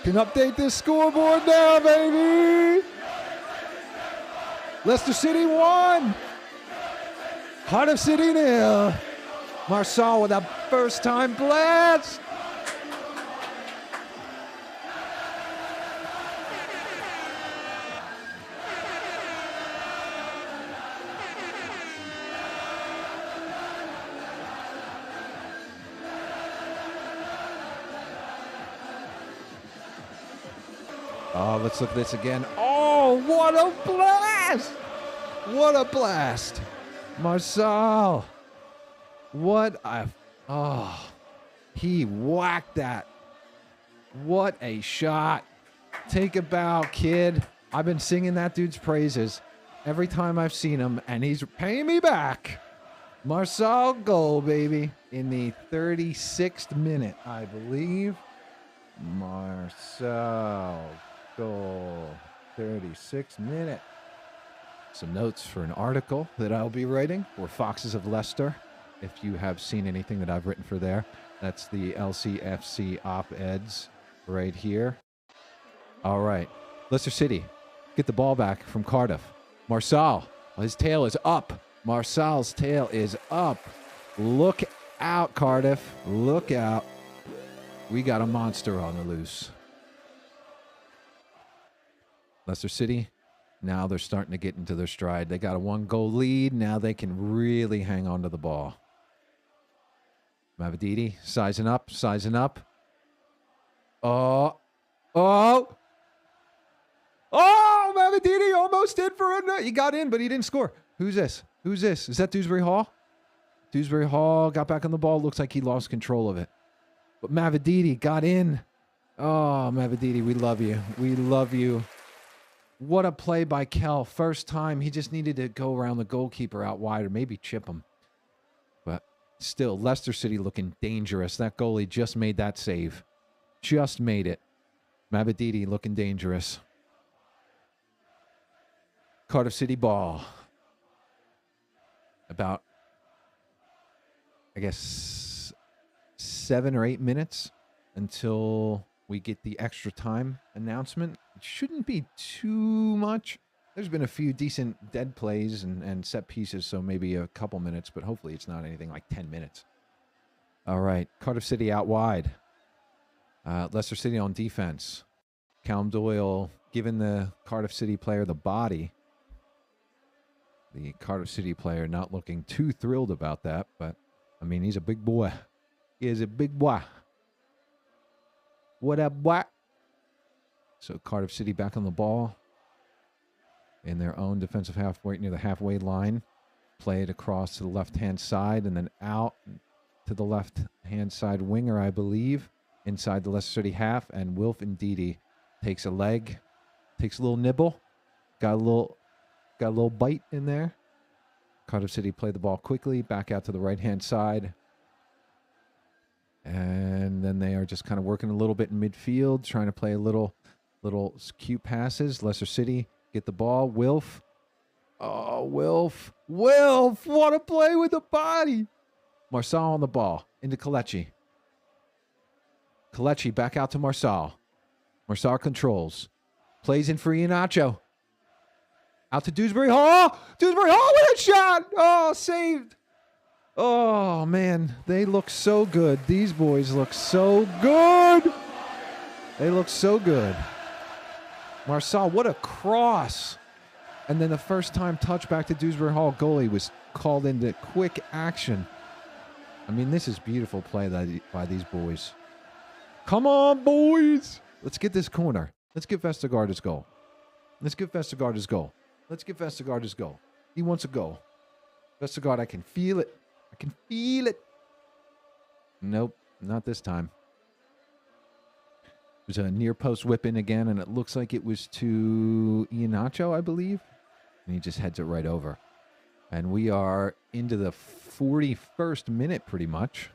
S2: Can update this scoreboard now, baby! Leicester City 1. Cardiff City 0. Marcel with a first-time blast. Oh, let's look at this again. Oh, what a blast! What a blast! Marcel. What a... Oh, he whacked that. What a shot. Take a bow, kid. I've been singing that dude's praises every time I've seen him, and he's paying me back. Marcel goal, baby, in the 36th minute, I believe. Marcel goal, 36th minute. Some notes for an article that I'll be writing for Foxes of Leicester. If you have seen anything that I've written for there, that's the LCFC op-eds right here. All right, Leicester City get the ball back from Cardiff. Marcel, his tail is up. Marcel's tail is up. Look out, Cardiff. Look out. We got a monster on the loose. Leicester City, now they're starting to get into their stride. They got a 1-goal lead. Now they can really hang on to the ball. Mavididi sizing up, sizing up. Oh. Oh. Oh, Mavididi almost in for a... He got in, but he didn't score. Who's this? Who's this? Is that Dewsbury Hall? Dewsbury Hall got back on the ball. Looks like he lost control of it. But Mavididi got in. Oh, Mavididi, we love you. We love you. What a play by Kel. First time, he just needed to go around the goalkeeper out wide or maybe chip him. But still, Leicester City looking dangerous. That goalie just made that save. Just made it. Mavididi looking dangerous. Cardiff City ball. About, I guess, 7 or 8 minutes until we get the extra time announcement. It shouldn't be too much. There's been a few decent dead plays and set pieces, so maybe a couple minutes, but hopefully it's not anything like 10 minutes. All right, Cardiff City out wide. Leicester City on defense. Callum Doyle giving the Cardiff City player the body. The Cardiff City player not looking too thrilled about that, but, I mean, he's a big boy. He is a big boy. What up, boy? So Cardiff City back on the ball in their own defensive half, right near the halfway line. Play it across to the left-hand side and then out to the left-hand side winger, I believe, inside the Leicester City half. And Wilf Ndidi takes a leg, takes a little nibble, got a little bite in there. Cardiff City play the ball quickly, back out to the right-hand side. And then they are just kind of working a little bit in midfield, trying to play a little cute passes. Leicester City get the ball. Wilf. Oh, Wilf. Wilf! What a play with the body! Marcel on the ball. Into Kelechi. Kelechi back out to Marcel. Marcel controls. Plays in for Iheanacho. Out to Dewsbury Hall. Dewsbury Hall with a shot. Oh, saved. Oh, man. They look so good. These boys look so good. They look so good. Marcel, what a cross. And then the first time touch back to Dewsbury Hall goalie was called into quick action. I mean, this is beautiful play by these boys. Come on, boys. Let's get this corner. Let's get Vestergaard his goal. Let's give Vestergaard his goal. Let's give Vestergaard his goal. He wants a goal. Vestergaard, I can feel it. I can feel it. Nope, not this time. There's a near post whip in again, and it looks like it was to Iheanacho, I believe. And he just heads it right over. And we are into the 41st minute pretty much.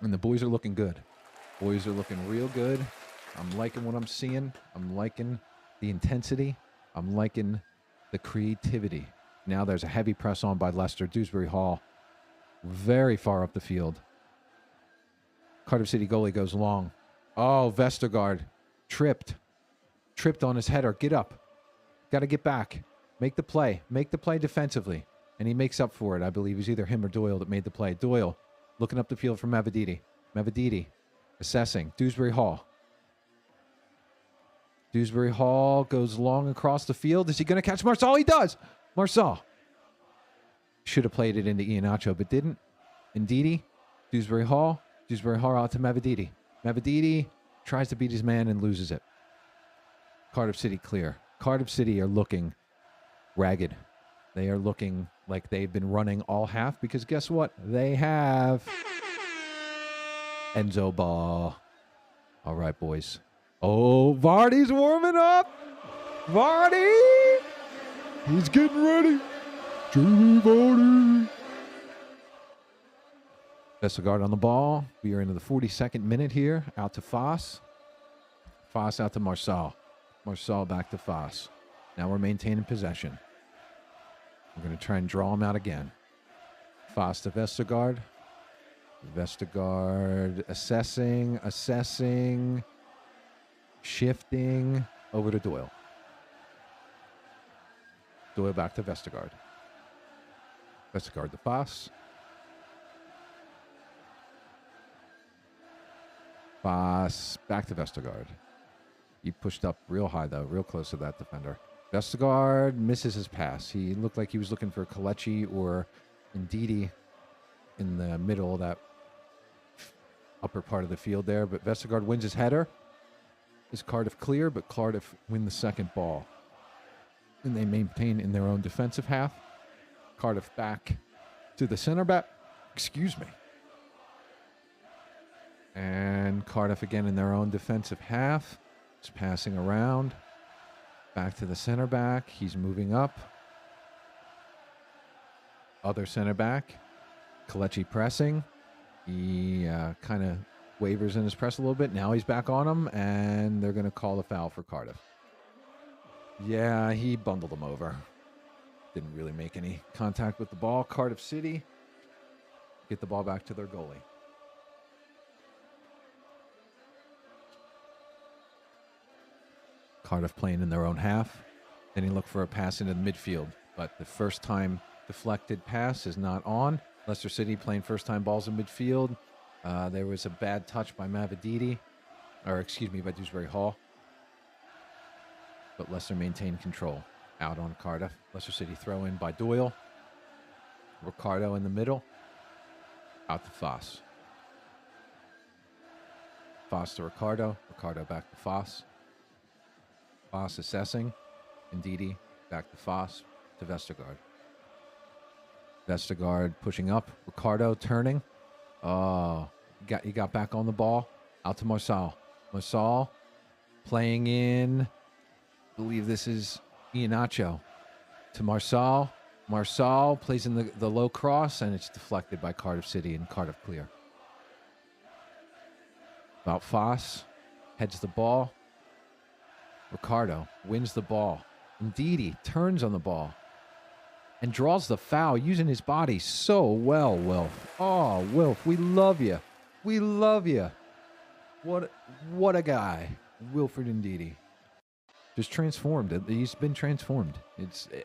S2: And the boys are looking good. Boys are looking real good. I'm liking what I'm seeing. I'm liking the intensity. I'm liking the creativity. Now there's a heavy press on by Leicester. Dewsbury Hall very far up the field. Cardiff City goalie goes long. Oh, Vestergaard tripped on his header. Get up. Got to get back. Make the play. Make the play defensively. And he makes up for it. I believe it was either him or Doyle that made the play. Doyle looking up the field for Mavididi. Mavididi assessing. Dewsbury Hall. Dewsbury Hall goes long across the field. Is he going to catch Marsal? He does. Marsal. Should have played it into Iheanacho, but didn't. Ndidi. Dewsbury Hall. Dewsbury Hall out to Mavididi. Mavididi tries to beat his man and loses it. Cardiff City clear. Cardiff City are looking ragged. They are looking like they've been running all half because guess what? They have Enzo ball. All right, boys. Oh, Vardy's warming up. Vardy. He's getting ready. Jamie Vardy. Vestergaard on the ball. We are into the 42nd minute here. Out to Foss. Foss out to Marsal. Marsal back to Foss. Now we're maintaining possession. We're going to try and draw him out again. Foss to Vestergaard. Vestergaard assessing. Shifting over to Doyle. Doyle back to Vestergaard. Vestergaard to Foss. Foss back to Vestergaard. He pushed up real high, though, real close to that defender. Vestergaard misses his pass. He looked like he was looking for Kelechi or Ndidi in the middle of that upper part of the field there. But Vestergaard wins his header. Is Cardiff clear? But Cardiff win the second ball. And they maintain in their own defensive half. Cardiff back to the center back. Excuse me. And Cardiff again in their own defensive half. Just passing around. Back to the center back. He's moving up. Other center back. Kelechi pressing. He kind of wavers in his press a little bit. Now he's back on him, and they're going to call the foul for Cardiff. Yeah, he bundled him over. Didn't really make any contact with the ball. Cardiff City get the ball back to their goalie. Cardiff playing in their own half. Then he looked for a pass into the midfield, but the first time deflected pass is not on. Leicester City playing first time balls in midfield. There was a bad touch by Mavididi, by Dewsbury Hall. But Leicester maintained control. Out on Cardiff. Leicester City throw in by Doyle. Ricardo in the middle. Out to Foss. Foss to Ricardo. Ricardo back to Foss. Foss assessing. Ndidi back to Foss to Vestergaard. Vestergaard pushing up. Ricardo turning. Oh, he got back on the ball. Out to Marsal. Marsal playing in. I believe this is Iheanacho. To Marsal. Marsal plays in the low cross, and it's deflected by Cardiff City, and Cardiff clear. About Foss. Heads the ball. Ricardo wins the ball. Ndidi turns on the ball and draws the foul using his body so well, Wilf. Oh, Wilf, we love you. We love you. What a guy. Wilfred Ndidi. Just transformed. He's been transformed.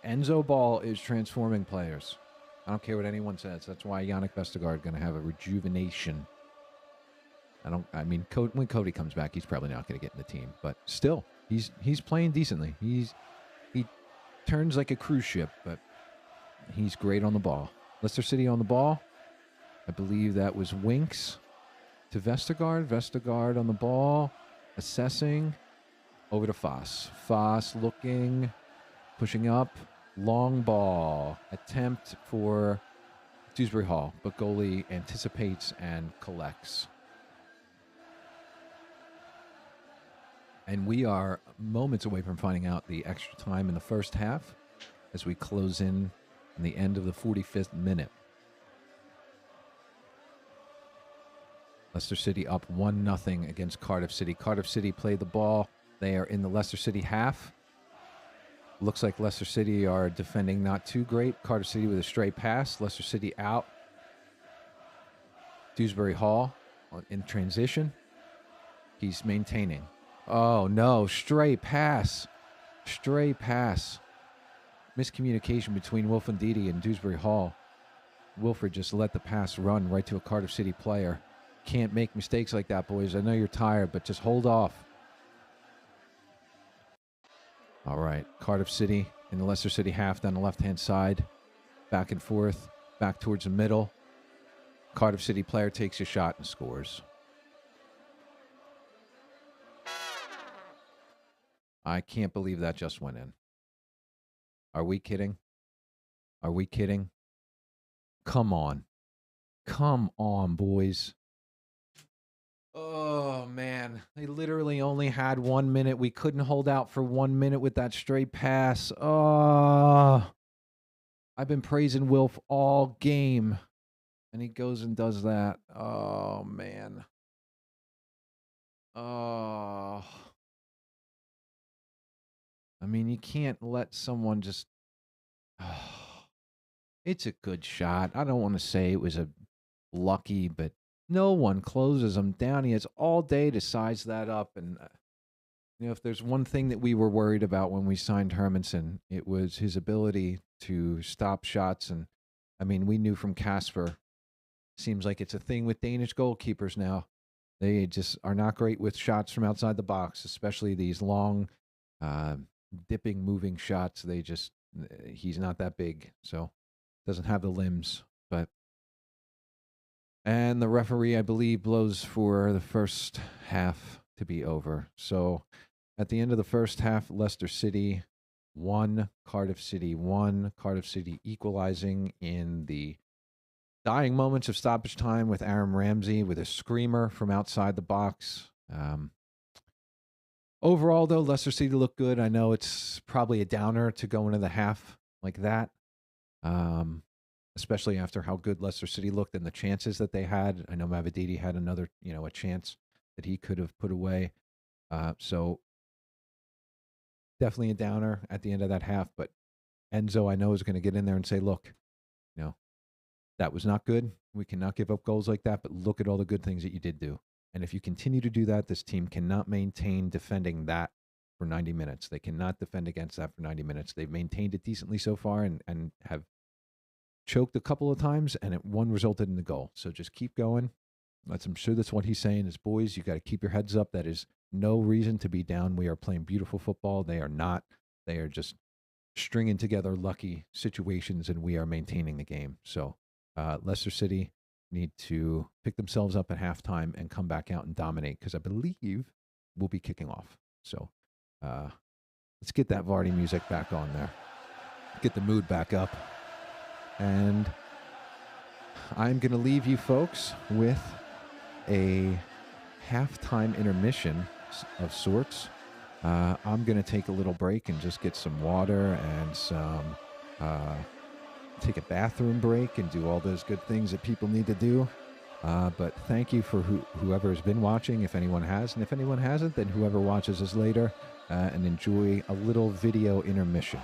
S2: Enzo Ball is transforming players. I don't care what anyone says. That's why Yannick Vestergaard going to have a rejuvenation. When Cody comes back, he's probably not going to get in the team. But still, he's playing decently. He turns like a cruise ship, but he's great on the ball. Leicester City on the ball. I believe that was Winks to Vestergaard. Vestergaard on the ball. Assessing. Over to Foss. Foss looking. Pushing up. Long ball. Attempt for Dewsbury Hall. But goalie anticipates and collects. And we are moments away from finding out the extra time in the first half as we close in the end of the 45th minute. Leicester City up 1-0 against Cardiff City. Cardiff City played the ball. They are in the Leicester City half. Looks like Leicester City are defending not too great. Cardiff City with a stray pass. Leicester City out. Dewsbury Hall in transition. He's maintaining. Oh, no. Stray pass. Stray pass. Miscommunication between Wilfred Ndidi and Dewsbury Hall. Wilfred just let the pass run right to a Cardiff City player. Can't make mistakes like that, boys. I know you're tired, but just hold off. All right. Cardiff City in the Leicester City half down the left-hand side. Back and forth. Back towards the middle. Cardiff City player takes a shot and scores. I can't believe that just went in. Are we kidding? Are we kidding? Come on. Come on, boys. Oh, man. They literally only had 1 minute. We couldn't hold out for 1 minute with that straight pass. Oh, I've been praising Wilf all game. And he goes and does that. Oh, man. Oh. I mean, you can't let someone just... It's a good shot. I don't want to say it was a lucky, but no one closes him down. He has all day to size that up. And, if there's one thing that we were worried about when we signed Hermansen, it was his ability to stop shots. And, I mean, we knew from Casper, seems like it's a thing with Danish goalkeepers now. They just are not great with shots from outside the box, especially these long, dipping, moving shots. He's not that big, so doesn't have the limbs. And the referee, I believe, blows for the first half to be over. So at the end of the first half, Leicester City 1, Cardiff City 1. Cardiff City equalizing in the dying moments of stoppage time with Aaron Ramsey with a screamer from outside the box. Overall, though, Leicester City looked good. I know it's probably a downer to go into the half like that, especially after how good Leicester City looked and the chances that they had. I know Mavididi had another, a chance that he could have put away. So definitely a downer at the end of that half. But Enzo, I know, is going to get in there and say, look, that was not good. We cannot give up goals like that, but look at all the good things that you did do. And if you continue to do that, this team cannot maintain defending that for 90 minutes. They cannot defend against that for 90 minutes. They've maintained it decently so far and have choked a couple of times, and one resulted in the goal. So just keep going. I'm sure that's what he's saying is, boys, you got to keep your heads up. That is no reason to be down. We are playing beautiful football. They are not. They are just stringing together lucky situations, and we are maintaining the game. So Leicester City need to pick themselves up at halftime and come back out and dominate, because I believe we'll be kicking off. So let's get that Vardy music back on there. Get the mood back up. And I'm going to leave you folks with a halftime intermission of sorts. I'm going to take a little break and just get some water and some... take a bathroom break and do all those good things that people need to do. But thank you for whoever has been watching, if anyone has. And if anyone hasn't, then whoever watches us later, and enjoy a little video intermission.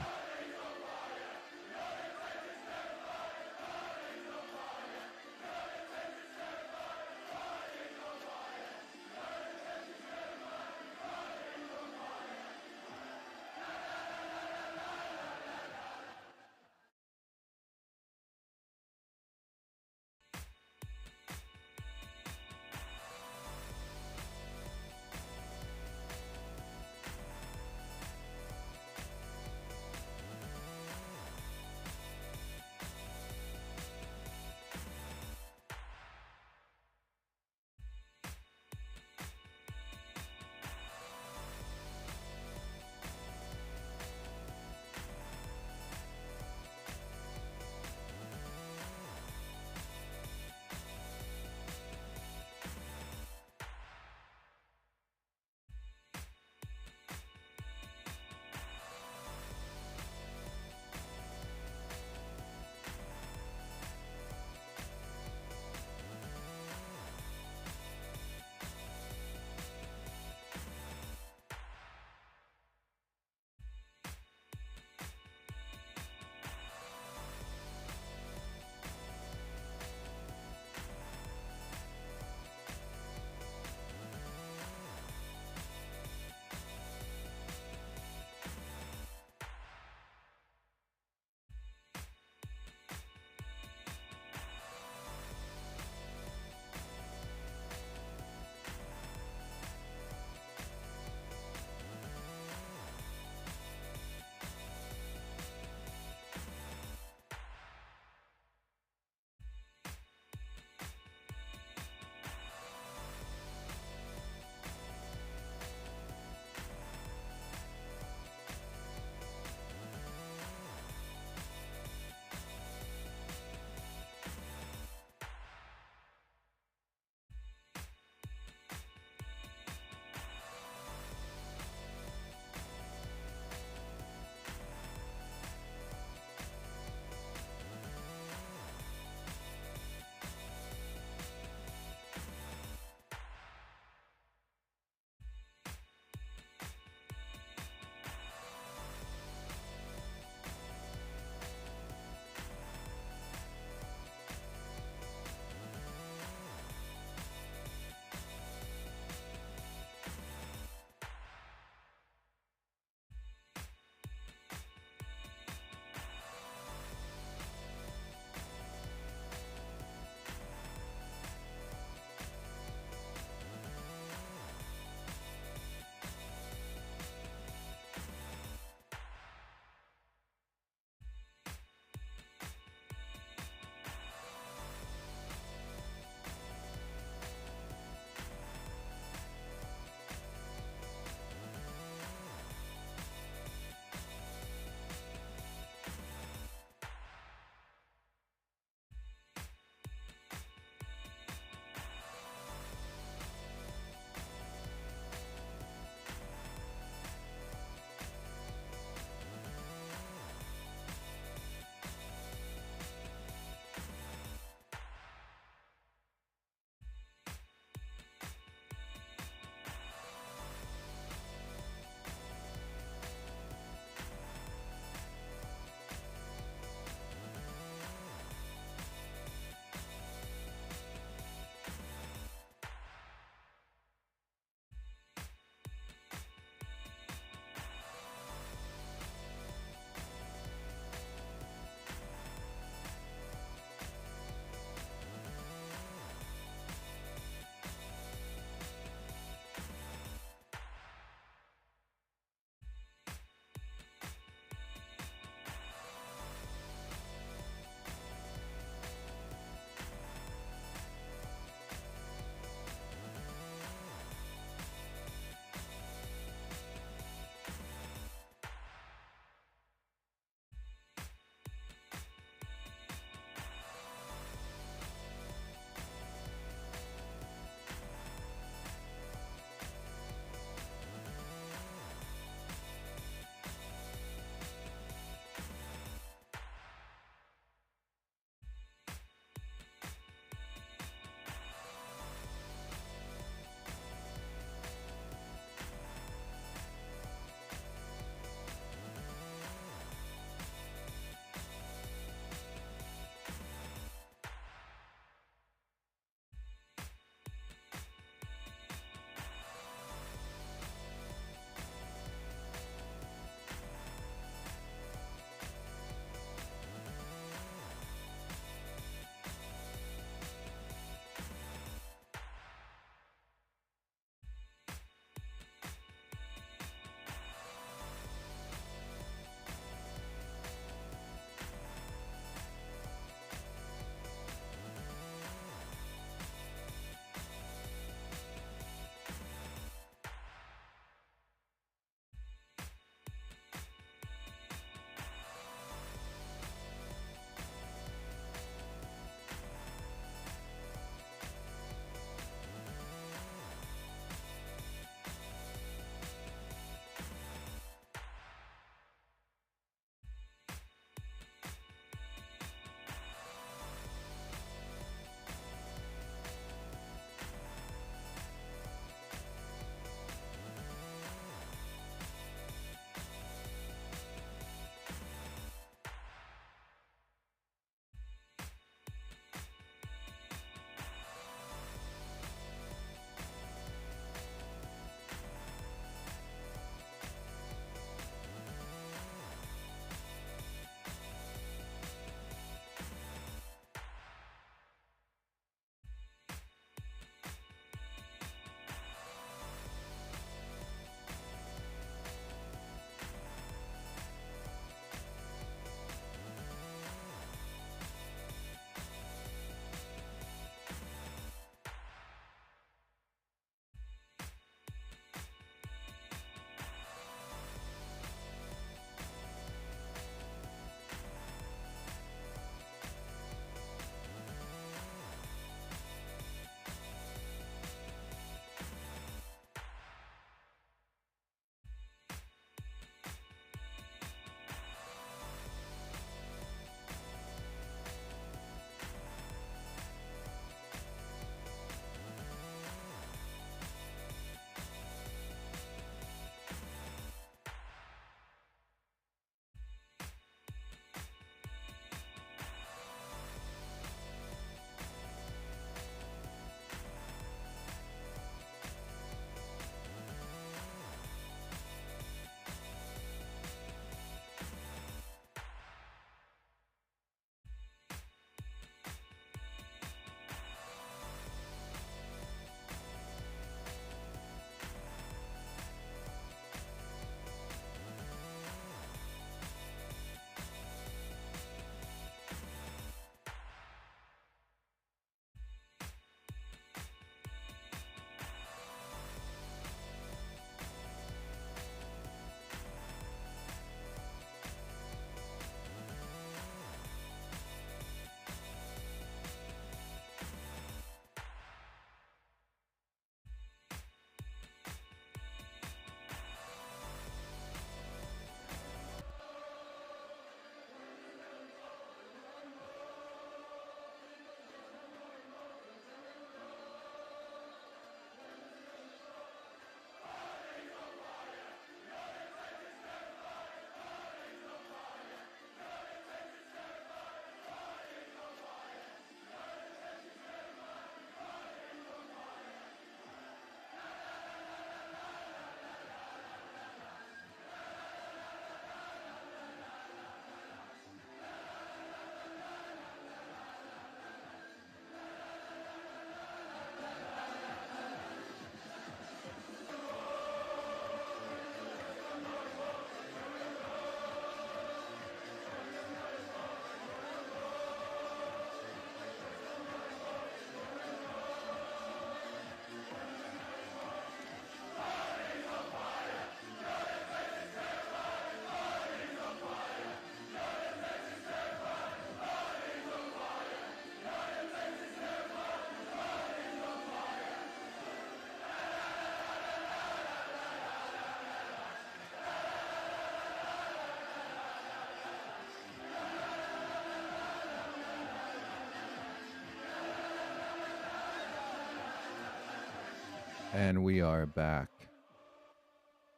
S2: And we are back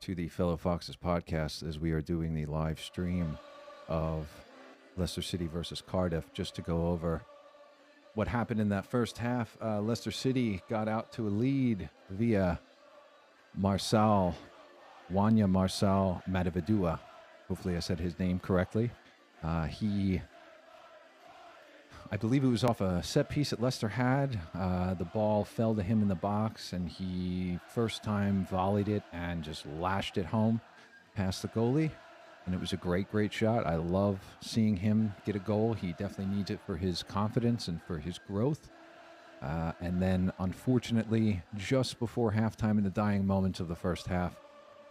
S2: to the Fellow Foxes podcast as we are doing the live stream of Leicester City versus Cardiff, just to go over what happened in that first half. Leicester City got out to a lead via Wanya Marçal Madavidua. Hopefully I said his name correctly. I believe it was off a set piece that Leicester had. The ball fell to him in the box, and he first time volleyed it and just lashed it home past the goalie. And it was a great, great shot. I love seeing him get a goal. He definitely needs it for his confidence and for his growth. And then, unfortunately, just before halftime in the dying moments of the first half,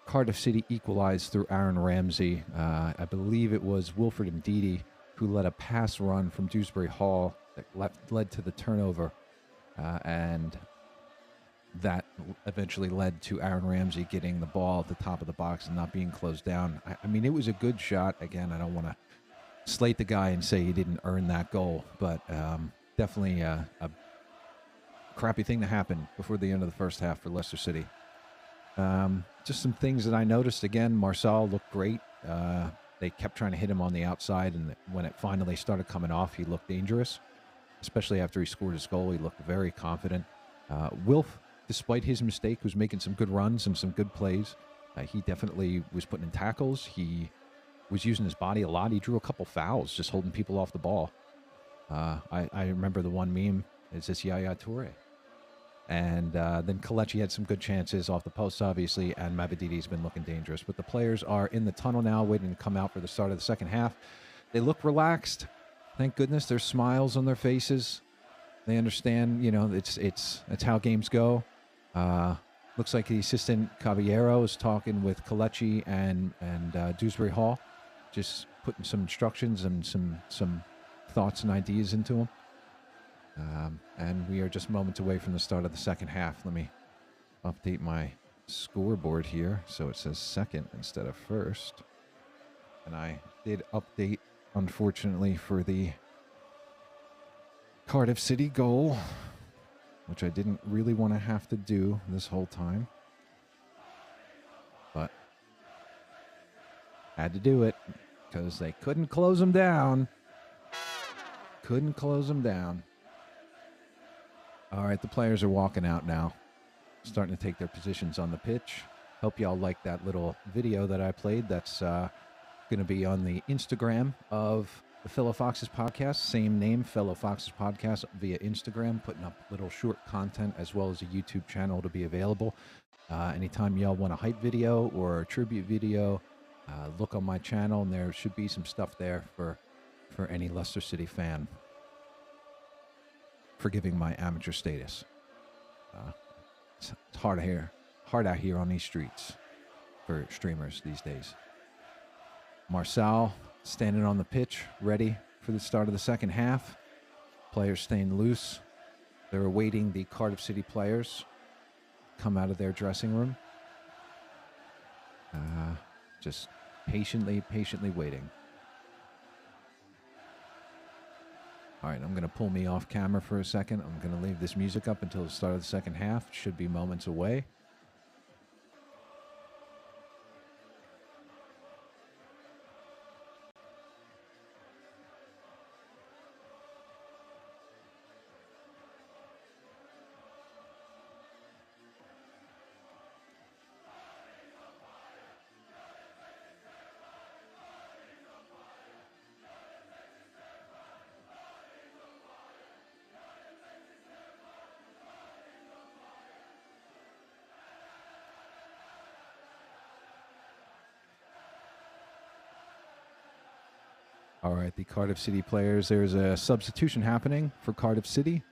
S2: Cardiff City equalized through Aaron Ramsey. I believe it was Wilfred Ndidi who led a pass run from Dewsbury Hall that led to the turnover. And that eventually led to Aaron Ramsey getting the ball at the top of the box and not being closed down. I mean, it was a good shot. Again, I don't want to slate the guy and say he didn't earn that goal, but definitely a crappy thing to happen before the end of the first half for Leicester City. Just some things that I noticed. Again, Marçal looked great. They kept trying to hit him on the outside, and when it finally started coming off, he looked dangerous, especially after he scored his goal. He looked very confident. Wilf, despite his mistake, was making some good runs and some good plays. He definitely was putting in tackles. He was using his body a lot. He drew a couple fouls just holding people off the ball. I remember the one meme, is this Yaya Toure? And then Kelechi had some good chances off the posts, obviously, and Mabedidi's been looking dangerous. But the players are in the tunnel now, waiting to come out for the start of the second half. They look relaxed. Thank goodness. There's smiles on their faces. They understand, it's how games go. Looks like the assistant Caballero is talking with Kelechi and Dewsbury Hall, just putting some instructions and some thoughts and ideas into them. And we are just moments away from the start of the second half. Let me update my scoreboard here so it says second instead of first. And I did update, unfortunately, for the Cardiff City goal, which I didn't really want to have to do this whole time, but had to do it because they couldn't close them down. Couldn't close them down. All right, the players are walking out now, starting to take their positions on the pitch. Hope y'all like that little video that I played. That's going to be on the Instagram of the Fellow Foxes podcast. Same name, Fellow Foxes podcast, via Instagram, putting up little short content as well as a YouTube channel to be available. Anytime y'all want a hype video or a tribute video, look on my channel, and there should be some stuff there for any Leicester City fan. Forgiving my amateur status. It's hard out here on these streets for streamers these days. Marçal standing on the pitch, ready for the start of the second half. Players staying loose. They're awaiting the Cardiff City players come out of their dressing room. Just patiently waiting. All right, I'm going to pull me off camera for a second. I'm going to leave this music up until the start of the second half. Should be moments away. All right, the Cardiff City players, there's a substitution happening for Cardiff City.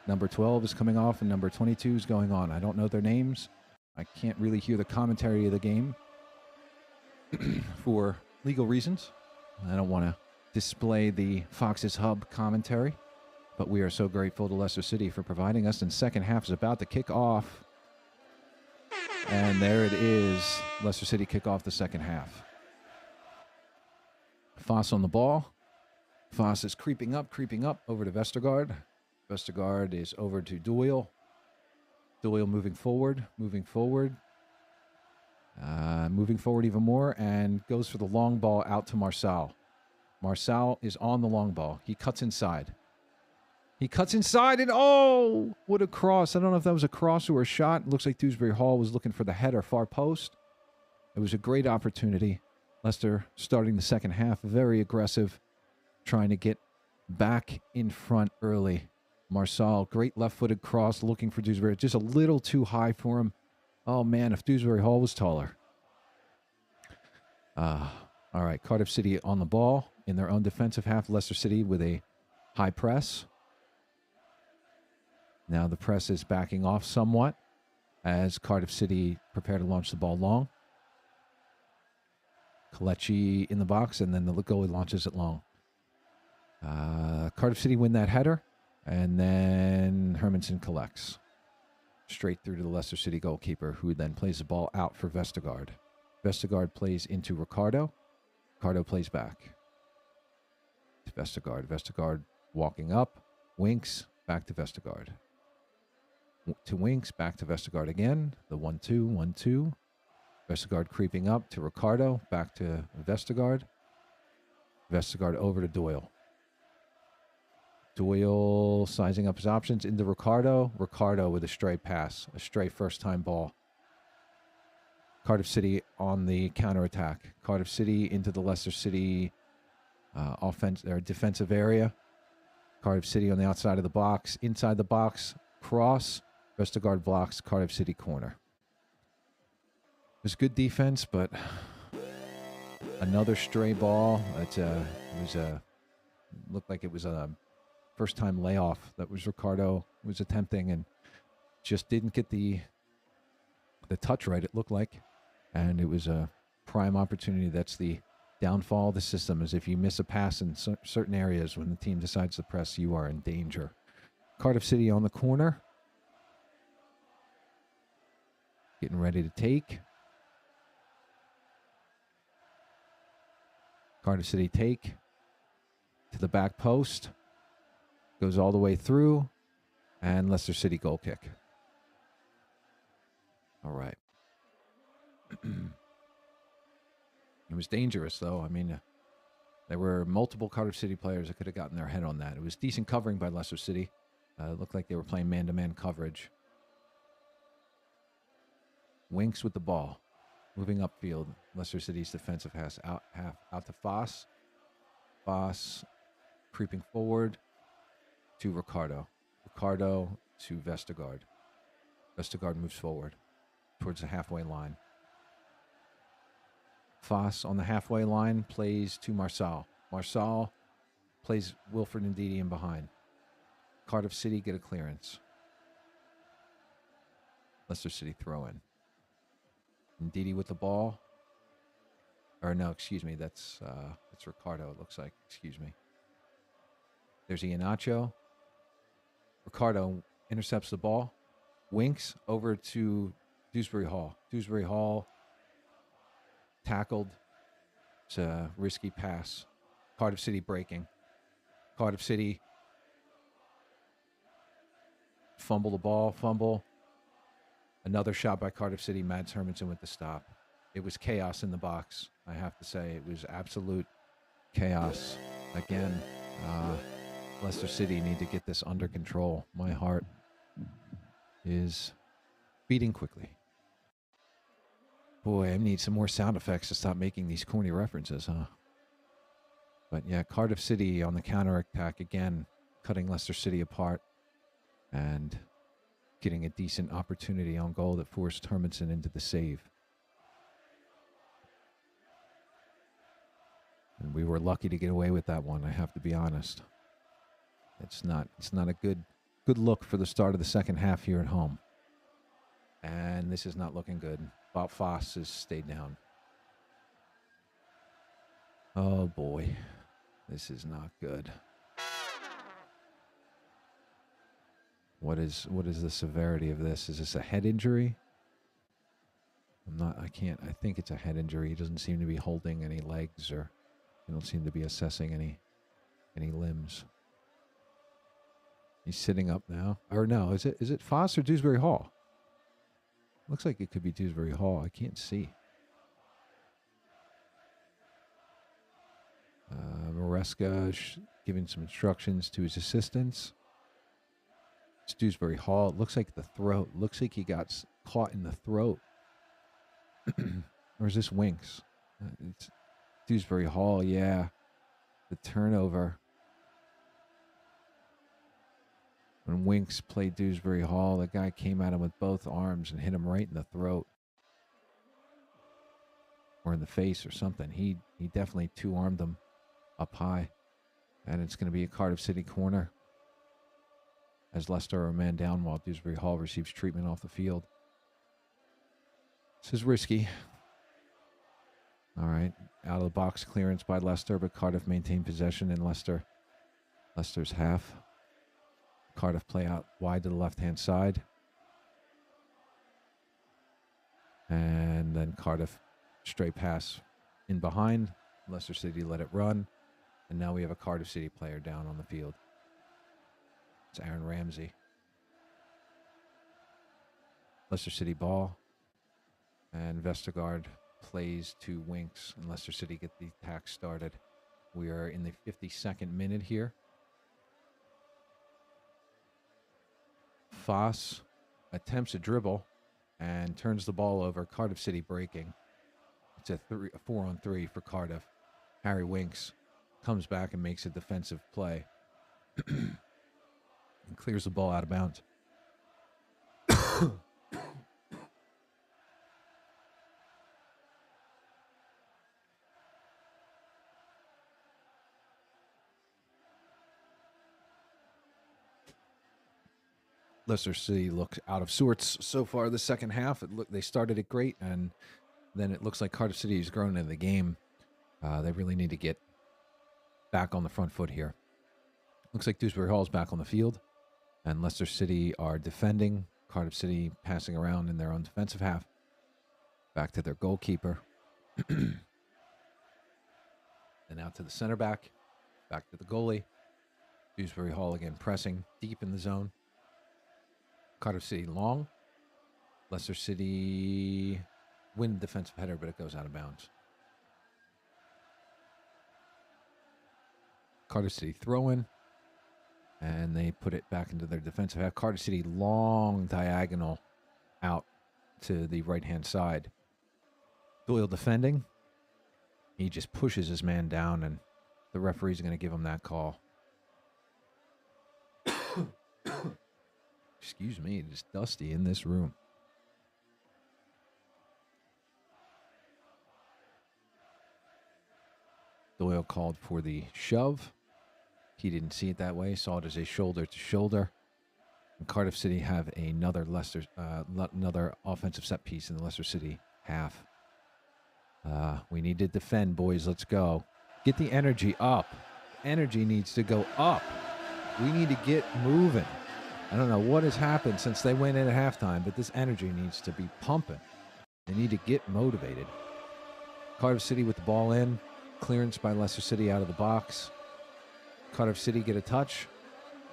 S2: Number 12 is coming off and number 22 is going on. I don't know their names. I can't really hear the commentary of the game for legal reasons. I don't want to display the Foxes Hub commentary, but we are so grateful to Leicester City for providing us. And second half is about to kick off. And there it is. Leicester City kick off the second half. Foss on the ball. Foss is creeping up over to Vestergaard. Vestergaard is over to Doyle. Doyle moving forward, moving forward even more, and goes for the long ball out to Marsal. Marsal is on the long ball. He cuts inside. He cuts inside, and oh, what a cross. I don't know if that was a cross or a shot. It looks like Dewsbury Hall was looking for the header far post. It was a great opportunity. Leicester starting the second half, very aggressive, trying to get back in front early. Marsal, great left-footed cross, looking for Dewsbury. Just a little too high for him. Oh, man, if Dewsbury Hall was taller. All right, Cardiff City on the ball in their own defensive half. Leicester City with a high press. Now the press is backing off somewhat as Cardiff City prepare to launch the ball long. Kelechi in the box, and then the goalie launches it long. Cardiff City win that header, and then Hermansen collects. Straight through to the Leicester City goalkeeper, who then plays the ball out for Vestergaard. Vestergaard plays into Ricardo. Ricardo plays back to Vestergaard. Vestergaard walking up, Winks, back to Vestergaard. To Winks, back to Vestergaard again. The 1-2, 1-2. Vestergaard creeping up to Ricardo, back to Vestergaard. Vestergaard over to Doyle. Doyle sizing up his options into Ricardo. Ricardo with a stray pass, a stray first-time ball. Cardiff City on the counterattack. Cardiff City into the Leicester City defensive area. Cardiff City on the outside of the box. Inside the box, cross. Vestergaard blocks, Cardiff City corner. It was good defense, but another stray ball. Looked like it was a first-time layoff that was Ricardo was attempting and just didn't get the touch right, it looked like. And it was a prime opportunity. That's the downfall of the system, is if you miss a pass in certain areas when the team decides to press, you are in danger. Cardiff City on the corner. Getting ready to take. Cardiff City take to the back post. Goes all the way through. And Leicester City goal kick. All right. It was dangerous, though. I mean, there were multiple Cardiff City players that could have gotten their head on that. It was decent covering by Leicester City. It looked like they were playing man-to-man coverage. Winks with the ball. Moving upfield. Leicester City's defensive half out to Foss. Foss creeping forward to Ricardo. Ricardo to Vestergaard. Vestergaard moves forward towards the halfway line. Foss on the halfway line plays to Marsal. Marsal plays Wilfred Ndidi in behind. Cardiff City get a clearance. Leicester City throw in. Ndidi with the ball. Or no, excuse me, that's Ricardo, it looks like. Excuse me. There's Iheanacho. Ricardo intercepts the ball. Winks over to Dewsbury Hall. Dewsbury Hall tackled. It's a risky pass. Cardiff City breaking. Cardiff City fumble the ball. Fumble. Another shot by Cardiff City. Mads Hermansen with the stop. It was chaos in the box, I have to say. It was absolute chaos. Again, Leicester City need to get this under control. My heart is beating quickly. Boy, I need some more sound effects to stop making these corny references, huh? But yeah, Cardiff City on the counterattack again, cutting Leicester City apart and getting a decent opportunity on goal that forced Hermansen into the save. And we were lucky to get away with that one, I have to be honest. It's not a good look for the start of the second half here at home. And this is not looking good. Bob Foss has stayed down. Oh boy, this is not good. What is the severity of this? Is this a head injury? I think it's a head injury. He doesn't seem to be holding any legs, or he don't seem to be assessing any limbs. He's sitting up now. Or no, is it Foss or Dewsbury Hall? Looks like it could be Dewsbury Hall. I can't see. Maresca giving some instructions to his assistants. It's Dewsbury Hall. It looks like the throat. Looks like he got caught in the throat. Or is this Winks? It's Dewsbury Hall, yeah. The turnover. When Winks played Dewsbury Hall, the guy came at him with both arms and hit him right in the throat. Or in the face or something. He definitely two-armed him up high. And it's going to be a Cardiff City corner. As Leicester are a man down while Dewsbury Hall receives treatment off the field. This is risky. All right. Out of the box clearance by Leicester, but Cardiff maintained possession in Leicester's half. Cardiff play out wide to the left-hand side. And then Cardiff straight pass in behind. Leicester City let it run. And now we have a Cardiff City player down on the field. It's Aaron Ramsey. Leicester City ball. And Vestergaard plays to Winks. And Leicester City get the attack started. We are in the 52nd minute here. Foss attempts a dribble and turns the ball over. Cardiff City breaking. It's a 4-on-3 for Cardiff. Harry Winks comes back and makes a defensive play. And clears the ball out of bounds. Leicester City looks out of sorts so far the second half. They started it great, and then it looks like Cardiff City has grown into the game. They really need to get back on the front foot here. Looks like Dewsbury Hall is back on the field, and Leicester City are defending. Cardiff City passing around in their own defensive half. Back to their goalkeeper. Then out to the center back. Back to the goalie. Dewsbury Hall again pressing deep in the zone. Cardiff City long. Leicester City win the defensive header, but it goes out of bounds. Cardiff City throw in. And they put it back into their defensive half. Cardiff City long diagonal out to the right-hand side. Doyle defending. He just pushes his man down, and the referee's going to give him that call. Excuse me, it's dusty in this room. Doyle called for the shove. He didn't see it that way, saw it as a shoulder to shoulder. And Cardiff City have another another offensive set piece in the Leicester City half. We need to defend, boys. Let's go. Get the energy up. Energy needs to go up. We need to get moving. I don't know what has happened since they went in at halftime, but this energy needs to be pumping. They need to get motivated. Cardiff City with the ball in. Clearance by Leicester City out of the box. Cardiff City get a touch.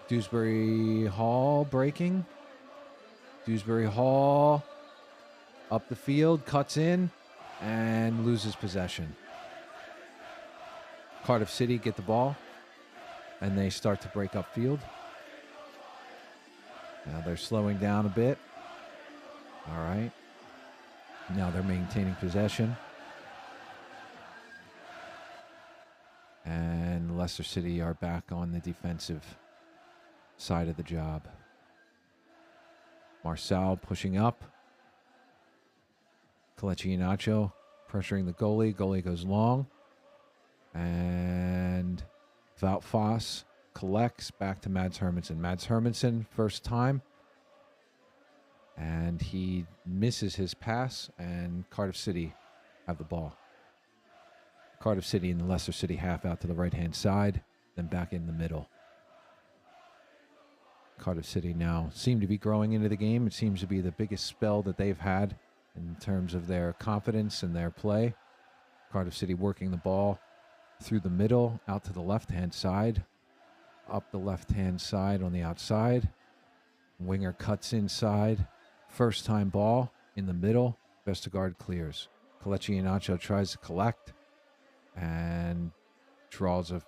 S2: Dewsbury Hall breaking. Dewsbury Hall up the field, cuts in, and loses possession. Cardiff City get the ball, and they start to break upfield. Now they're slowing down a bit. All right. Now they're maintaining possession. And Leicester City are back on the defensive side of the job. Marçal pushing up. Kelechi Iheanacho pressuring the goalie. Goalie goes long. And Wout Foss collects back to Mads Hermansen. Mads Hermansen, first time. And he misses his pass, and Cardiff City have the ball. Cardiff City in the Leicester City half out to the right-hand side, then back in the middle. Cardiff City now seem to be growing into the game. It seems to be the biggest spell that they've had in terms of their confidence and their play. Cardiff City working the ball through the middle, out to the left-hand side, up the left-hand side on the outside. Winger cuts inside. First time ball. in the middle. Vestergaard clears. Kelechi Iheanacho tries to collect and draws a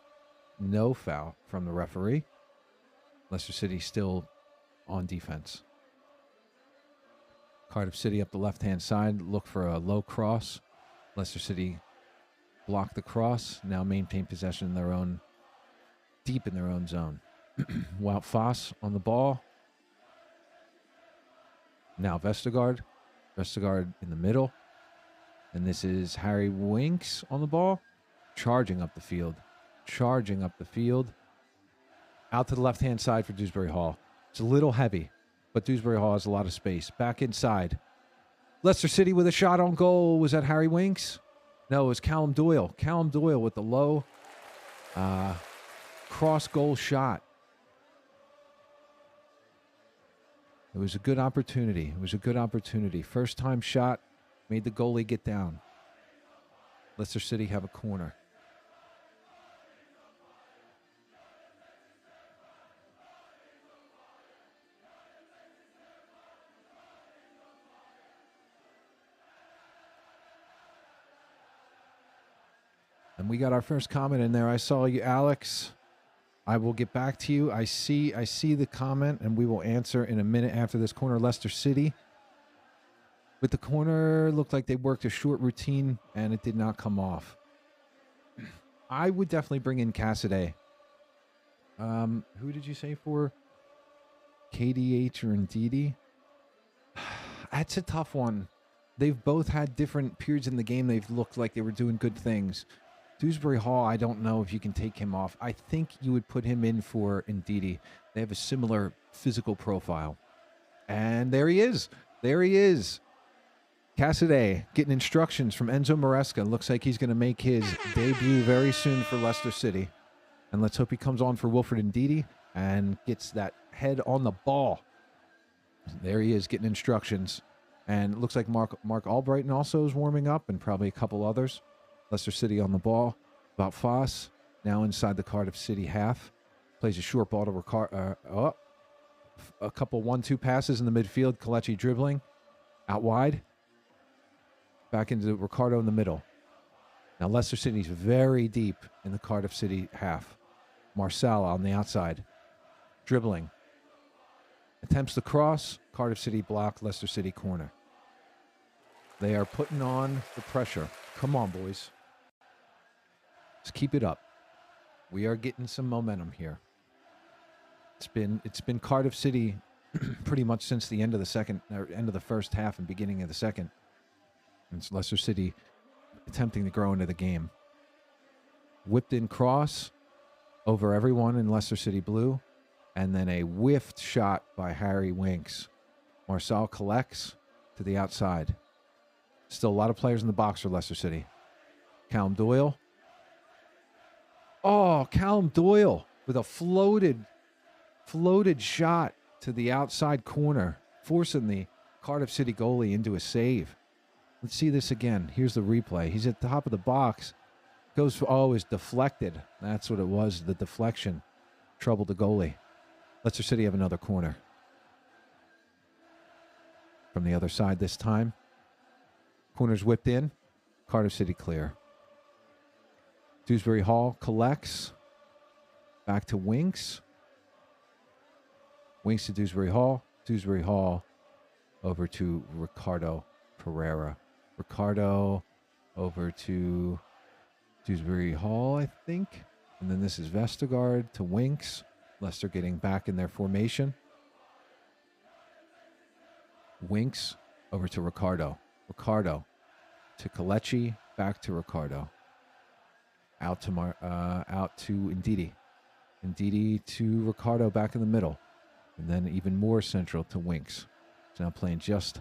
S2: no foul from the referee. Leicester City still on defense. Cardiff City up the left-hand side. Look for a low cross. Leicester City block the cross. Now maintain possession in their own, deep in their own zone. Wout Foss on the ball. Now Vestergaard. Vestergaard in the middle. And this is Harry Winks on the ball. Charging up the field. Charging up the field. Out to the left-hand side for Dewsbury Hall. It's a little heavy, but Dewsbury Hall has a lot of space. Back inside. Leicester City with a shot on goal. Was that Harry Winks? No, it was Callum Doyle. Callum Doyle with the low cross-goal shot. It was a good opportunity. It was a good opportunity. First-time shot. Made the goalie get down. Leicester City have a corner. And we got our first comment in there. I saw you, Alex. I will get back to you. I see the comment, and we will answer in a minute after this corner. Leicester City. With the corner, looked like they worked a short routine, and it did not come off. I would definitely bring in Cassidy. Who did you say for? KDH or Ndidi? That's a tough one. They've both had different periods in the game. They've looked like they were doing good things. Dewsbury Hall, I don't know if you can take him off. I think you would put him in for Ndidi. They have a similar physical profile. And there he is. There he is. Cassidy getting instructions from Enzo Maresca. Looks like he's going to make his debut very soon for Leicester City. And let's hope he comes on for Wilfred Ndidi and gets that head on the ball. There he is getting instructions. And it looks like Mark Albrighton also is warming up, and probably a couple others. Leicester City on the ball. Wout Foss now inside the Cardiff City half. Plays a short ball to Ricardo. A couple 1-2 passes in the midfield. Kelechi dribbling. Out wide. Back into Ricardo in the middle. Now Leicester City's very deep in the Cardiff City half. Marcel on the outside. Dribbling. Attempts the cross. Cardiff City block. Leicester City corner. They are putting on the pressure. Come on, boys. Let's keep it up. We are getting some momentum here. It's been Cardiff City pretty much since the end of the first half and beginning of the second. And it's Leicester City attempting to grow into the game. Whipped in cross over everyone in Leicester City blue. And then a whiffed shot by Harry Winks. Marcel collects to the outside. Still a lot of players in the box for Leicester City. Callum Doyle. Oh, Callum Doyle with a floated shot to the outside corner, forcing the Cardiff City goalie into a save. Let's see this again. Here's the replay. He's at the top of the box. Goes for, is deflected. That's what it was, the deflection. Troubled the goalie. Leicester City have another corner. From the other side this time. Corner's whipped in. Cardiff City clear. Dewsbury Hall collects. Back to Winks. Winks to Dewsbury Hall. Dewsbury Hall over to Ricardo Pereira. Ricardo over to Dewsbury Hall, I think. And then this is Vestergaard to Winks. Leicester getting back in their formation. Winks over to Ricardo. Ricardo to Kelechi. Back to Ricardo. Out to Ndidi. Ndidi to Ricardo back in the middle. And then even more central to Winks. He's now playing just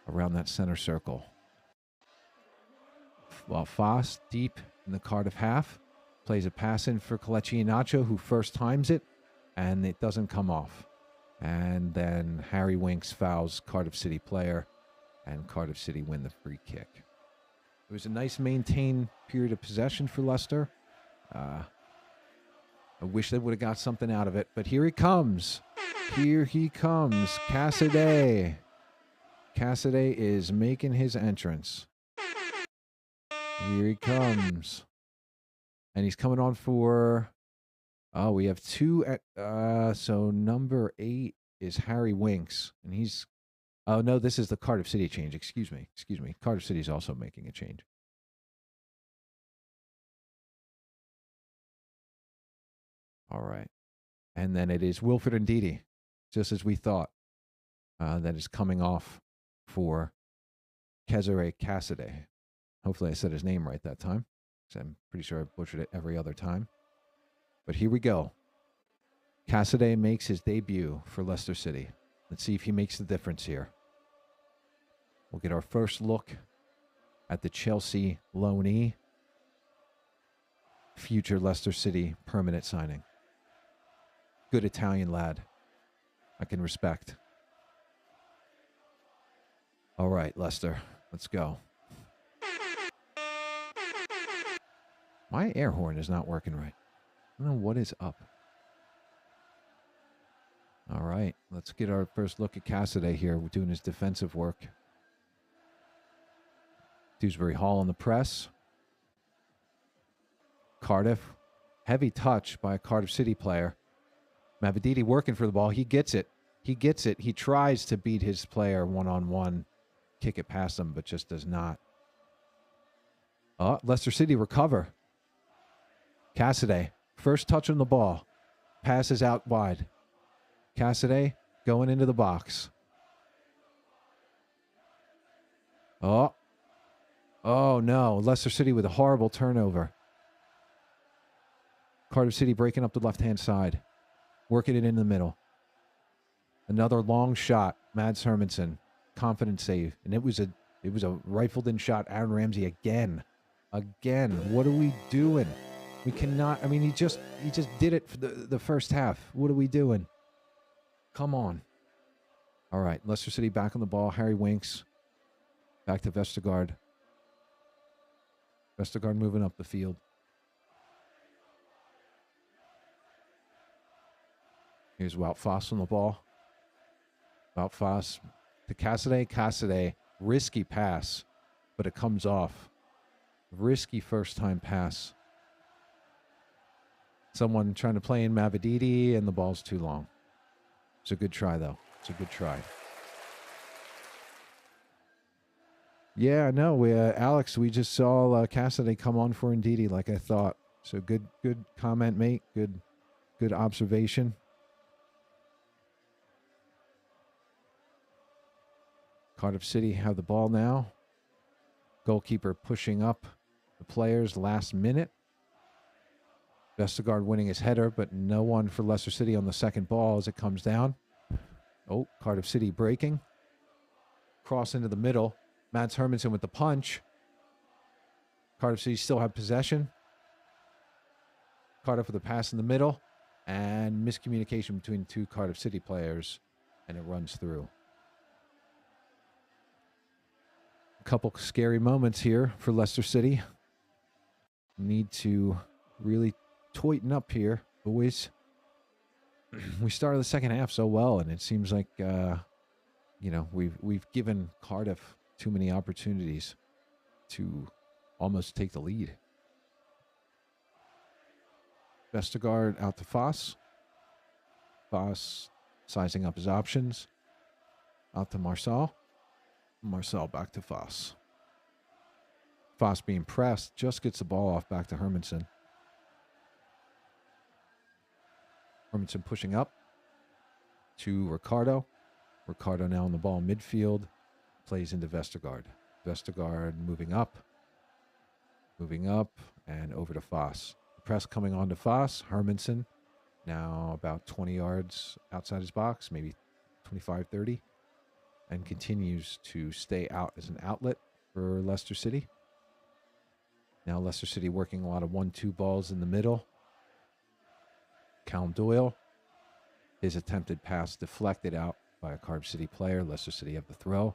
S2: around that center circle. While Foss deep in the Cardiff half. Plays a pass in for Kelechi Iheanacho, who first times it. And it doesn't come off. And then Harry Winks fouls Cardiff City player. And Cardiff City win the free kick. It was a nice maintained period of possession for Leicester. I wish they would have got something out of it. But here he comes. Here he comes. Cassidy. Cassidy is making his entrance. Here he comes. And he's coming on for... Oh, we have two at... so number 8 is Harry Winks. And he's... Oh, no, this is the Cardiff City change. Excuse me. Cardiff City is also making a change. All right. And then it is Wilfred Ndidi, just as we thought, that is coming off for Kezare Cassidy. Hopefully I said his name right that time, because I'm pretty sure I've butchered it every other time. But here we go. Cassidy makes his debut for Leicester City. Let's see if he makes the difference here. We'll get our first look at the Chelsea loanee, future Leicester City permanent signing. Good Italian lad. I can respect. All right, Leicester, let's go. My air horn is not working right. I don't know what is up. All right, let's get our first look at Cassidy here. We're doing his defensive work. Dewsbury Hall on the press. Cardiff. Heavy touch by a Cardiff City player. Mavididi working for the ball. He gets it. He tries to beat his player one-on-one. Kick it past him, but just does not. Oh, Leicester City recover. Cassidy. First touch on the ball. Passes out wide. Cassidy going into the box. Oh. Oh, no. Leicester City with a horrible turnover. Cardiff City breaking up the left-hand side. Working it in the middle. Another long shot. Mads Hermansen. Confident save. And it was a rifled-in shot. Aaron Ramsey again. Again. What are we doing? We cannot. I mean, he just did it for the first half. What are we doing? Come on. All right. Leicester City back on the ball. Harry Winks. Back to Vestergaard. Vestergaard moving up the field. Here's Wout Faes on the ball. Wout Faes to Cassidy. Cassidy. Risky pass, but it comes off. Risky first-time pass. Someone trying to play in Mavididi, and the ball's too long. It's a good try, though. It's a good try. Yeah, no, Alex, we just saw Cassidy come on for Ndidi like I thought. So good comment, mate. Good observation. Cardiff City have the ball now. Goalkeeper pushing up the players last minute. Vestergaard winning his header, but no one for Leicester City on the second ball as it comes down. Oh, Cardiff City breaking. Cross into the middle. Mads Hermansen with the punch. Cardiff City still have possession. Cardiff with a pass in the middle. And miscommunication between two Cardiff City players. And it runs through. A couple scary moments here for Leicester City. Need to really tighten up here, boys. We started the second half so well, and it seems like we've given Cardiff too many opportunities to almost take the lead. Vestergaard out to Faes. Faes sizing up his options. Out to Marcel. Marcel back to Faes. Faes being pressed, just gets the ball off back to Hermansen. Hermansen pushing up to Ricardo. Ricardo now on the ball midfield. Plays into Vestergaard. Vestergaard moving up, and over to Faes. The press coming on to Faes. Hermansen now about 20 yards outside his box, maybe 25, 30. And continues to stay out as an outlet for Leicester City. Now Leicester City working a lot of 1-2 balls in the middle. Callum Doyle. His attempted pass deflected out by a Cardiff City player. Leicester City have the throw.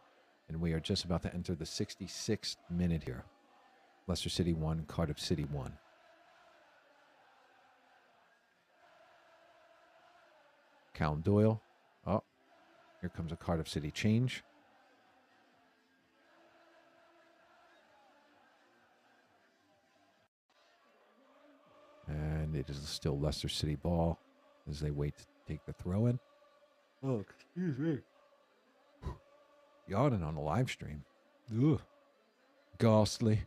S2: And we are just about to enter the 66th minute here. Leicester City 1, Cardiff City 1. Callum Doyle. Oh, here comes a Cardiff City change. It is still Leicester City ball as they wait to take the throw in. Oh, excuse me. Yawning on the live stream. Ugh. Ghastly.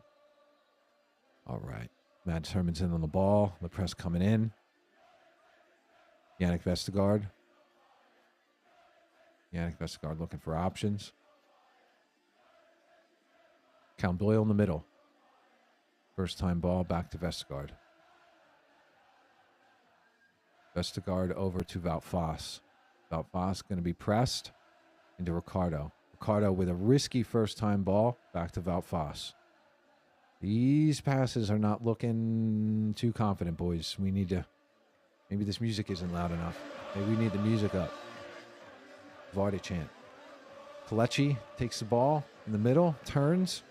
S2: All right. Mads Hermansen on the ball. The press coming in. Yannick Vestergaard. Yannick Vestergaard looking for options. Count Doyle in the middle. First time ball back to Vestergaard. Vestergaard over to Wout Faes. Wout Faes going to be pressed into Ricardo. Ricardo with a risky first time ball back to Wout Faes. These passes are not looking too confident, boys. We need to... Maybe this music isn't loud enough. Maybe we need the music up. Vardy chant. Kelechi takes the ball in the middle, turns,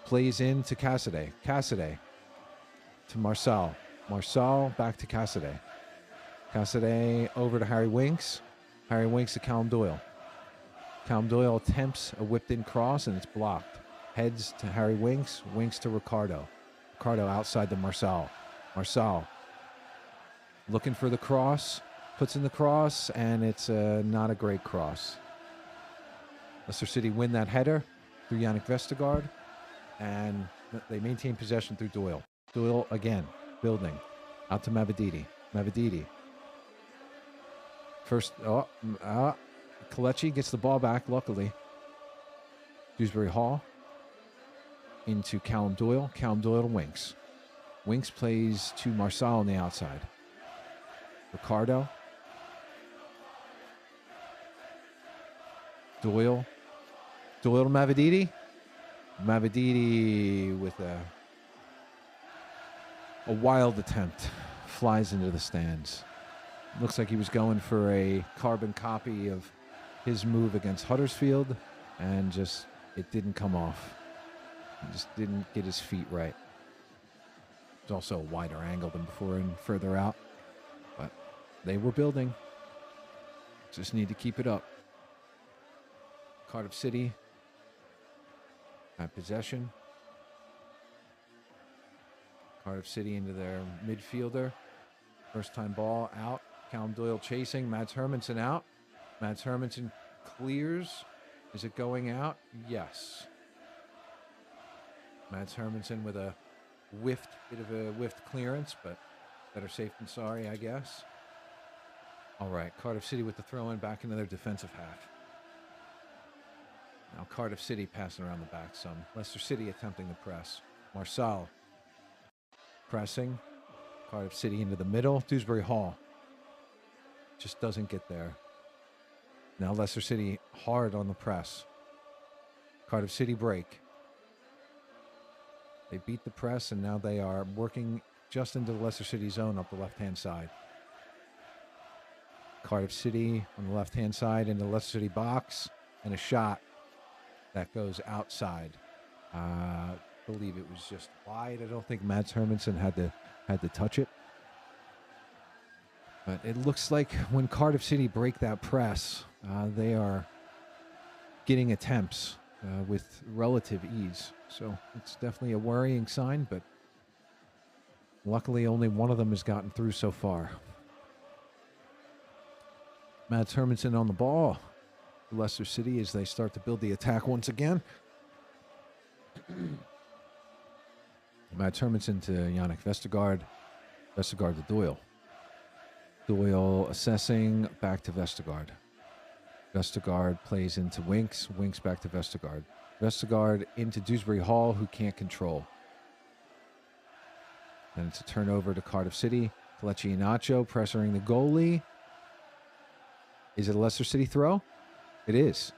S2: plays in to Cassidy. Cassidy to Marçal. Marçal back to Cassidy. Cassidy over to Harry Winks. Harry Winks to Callum Doyle. Callum Doyle attempts a whipped-in cross, and it's blocked. Heads to Harry Winks. Winks to Ricardo. Ricardo outside to Marçal. Marçal looking for the cross. Puts in the cross, and it's not a great cross. Leicester City win that header through Yannick Vestergaard, and they maintain possession through Doyle. Doyle again, building. Out to Mavididi. Mavididi. First, Kelechi gets the ball back, luckily. Dewsbury Hall into Callum Doyle. Callum Doyle to Winks. Winks plays to Marçal on the outside. Ricardo. Doyle. Doyle to Mavididi. Mavididi with a wild attempt. Flies into the stands. Looks like he was going for a carbon copy of his move against Huddersfield, and just, it didn't come off. He just didn't get his feet right. It's also a wider angle than before and further out, but they were building. Just need to keep it up. Cardiff City at possession. Cardiff City into their midfielder. First time ball out. Callum Doyle chasing. Mads Hermansen out. Mads Hermansen clears. Is it going out? Yes. Mads Hermansen with a bit of a whiffed clearance, but better safe than sorry, I guess. All right, Cardiff City with the throw-in back into their defensive half. Now Cardiff City passing around the back some. Leicester City attempting the press. Marçal pressing. Cardiff City into the middle. Dewsbury Hall just doesn't get there. Now Leicester City hard on the press. Cardiff City break. They beat the press, and now they are working just into the Leicester City zone up the left-hand side. Cardiff City on the left-hand side into the Leicester City box, and a shot that goes outside. I believe it was just wide. I don't think Mads Hermansen had to touch it. But it looks like when Cardiff City break that press, they are getting attempts with relative ease. So it's definitely a worrying sign, but luckily only one of them has gotten through so far. Mads Hermansen on the ball. Leicester City as they start to build the attack once again. Mads Hermansen to Yannick Vestergaard. Vestergaard to Doyle. Doyle assessing, back to Vestergaard. Vestergaard plays into Winks. Winks back to Vestergaard. Vestergaard into Dewsbury Hall, who can't control. And it's a turnover to Cardiff City. Kelechi Iheanacho pressuring the goalie. Is it a Leicester City throw? It is.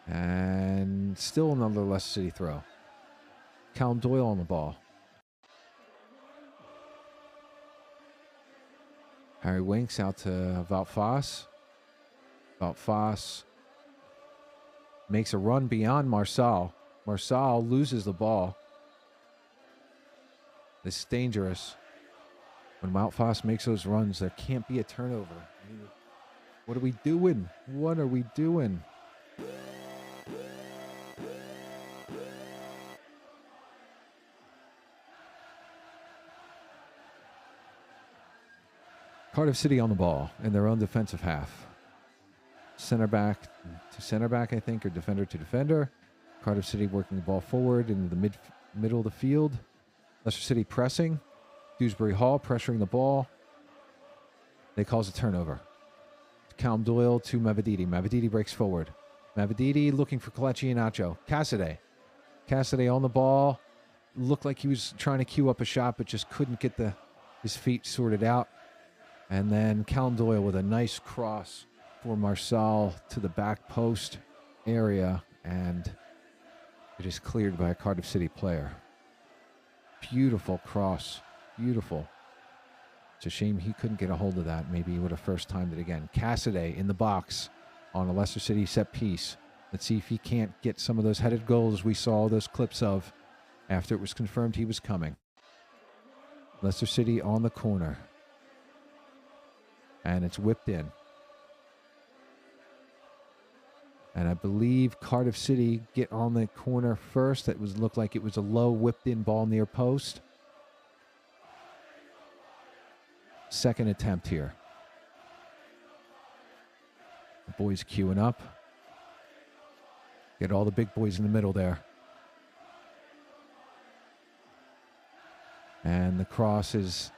S2: And still another Leicester City throw. Callum Doyle on the ball. Harry Winks out to Wout Faes. Wout Faes makes a run beyond Marçal. Marçal loses the ball. This is dangerous. When Wout Faes makes those runs, there can't be a turnover. I mean, what are we doing? What are we doing? Cardiff City on the ball in their own defensive half. Center back to center back, I think, or defender to defender. Cardiff City working the ball forward into the middle of the field. Leicester City pressing. Dewsbury Hall pressuring the ball. They cause a turnover. Callum Doyle to Mavididi. Mavididi breaks forward. Mavididi looking for Kelechi Iheanacho. Cassidy on the ball. Looked like he was trying to queue up a shot, but just couldn't get his feet sorted out. And then Callum Doyle with a nice cross for Marsal to the back post area, and it is cleared by a Cardiff City player. Beautiful cross. Beautiful. It's a shame he couldn't get a hold of that. Maybe he would have first timed it again. Cassidy in the box on a Leicester City set piece. Let's see if he can't get some of those headed goals we saw those clips of after it was confirmed he was coming. Leicester City on the corner. And it's whipped in. And I believe Cardiff City get on the corner first. That looked like it was a low whipped in ball near post. Second attempt here. The boys queuing up. Get all the big boys in the middle there. And the cross is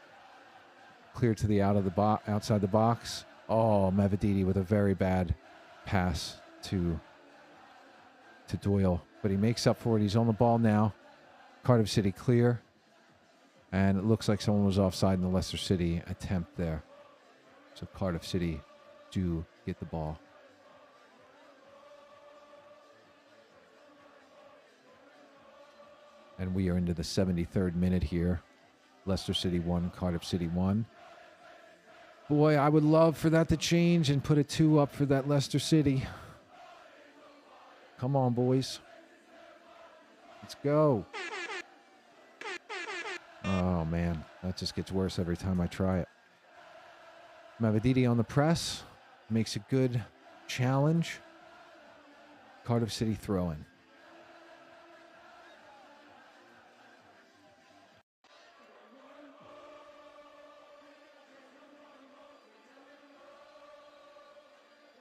S2: cleared to the outside the box. Oh, Mavididi with a very bad pass to Doyle. But he makes up for it. He's on the ball now. Cardiff City clear. And it looks like someone was offside in the Leicester City attempt there. So Cardiff City do get the ball. And we are into the 73rd minute here. Leicester City 1, Cardiff City 1. Boy, I would love for that to change and put a 2 up for that Leicester City. Come on, boys. Let's go. Oh, man. That just gets worse every time I try it. Mavididi on the press. Makes a good challenge. Cardiff City throw-in.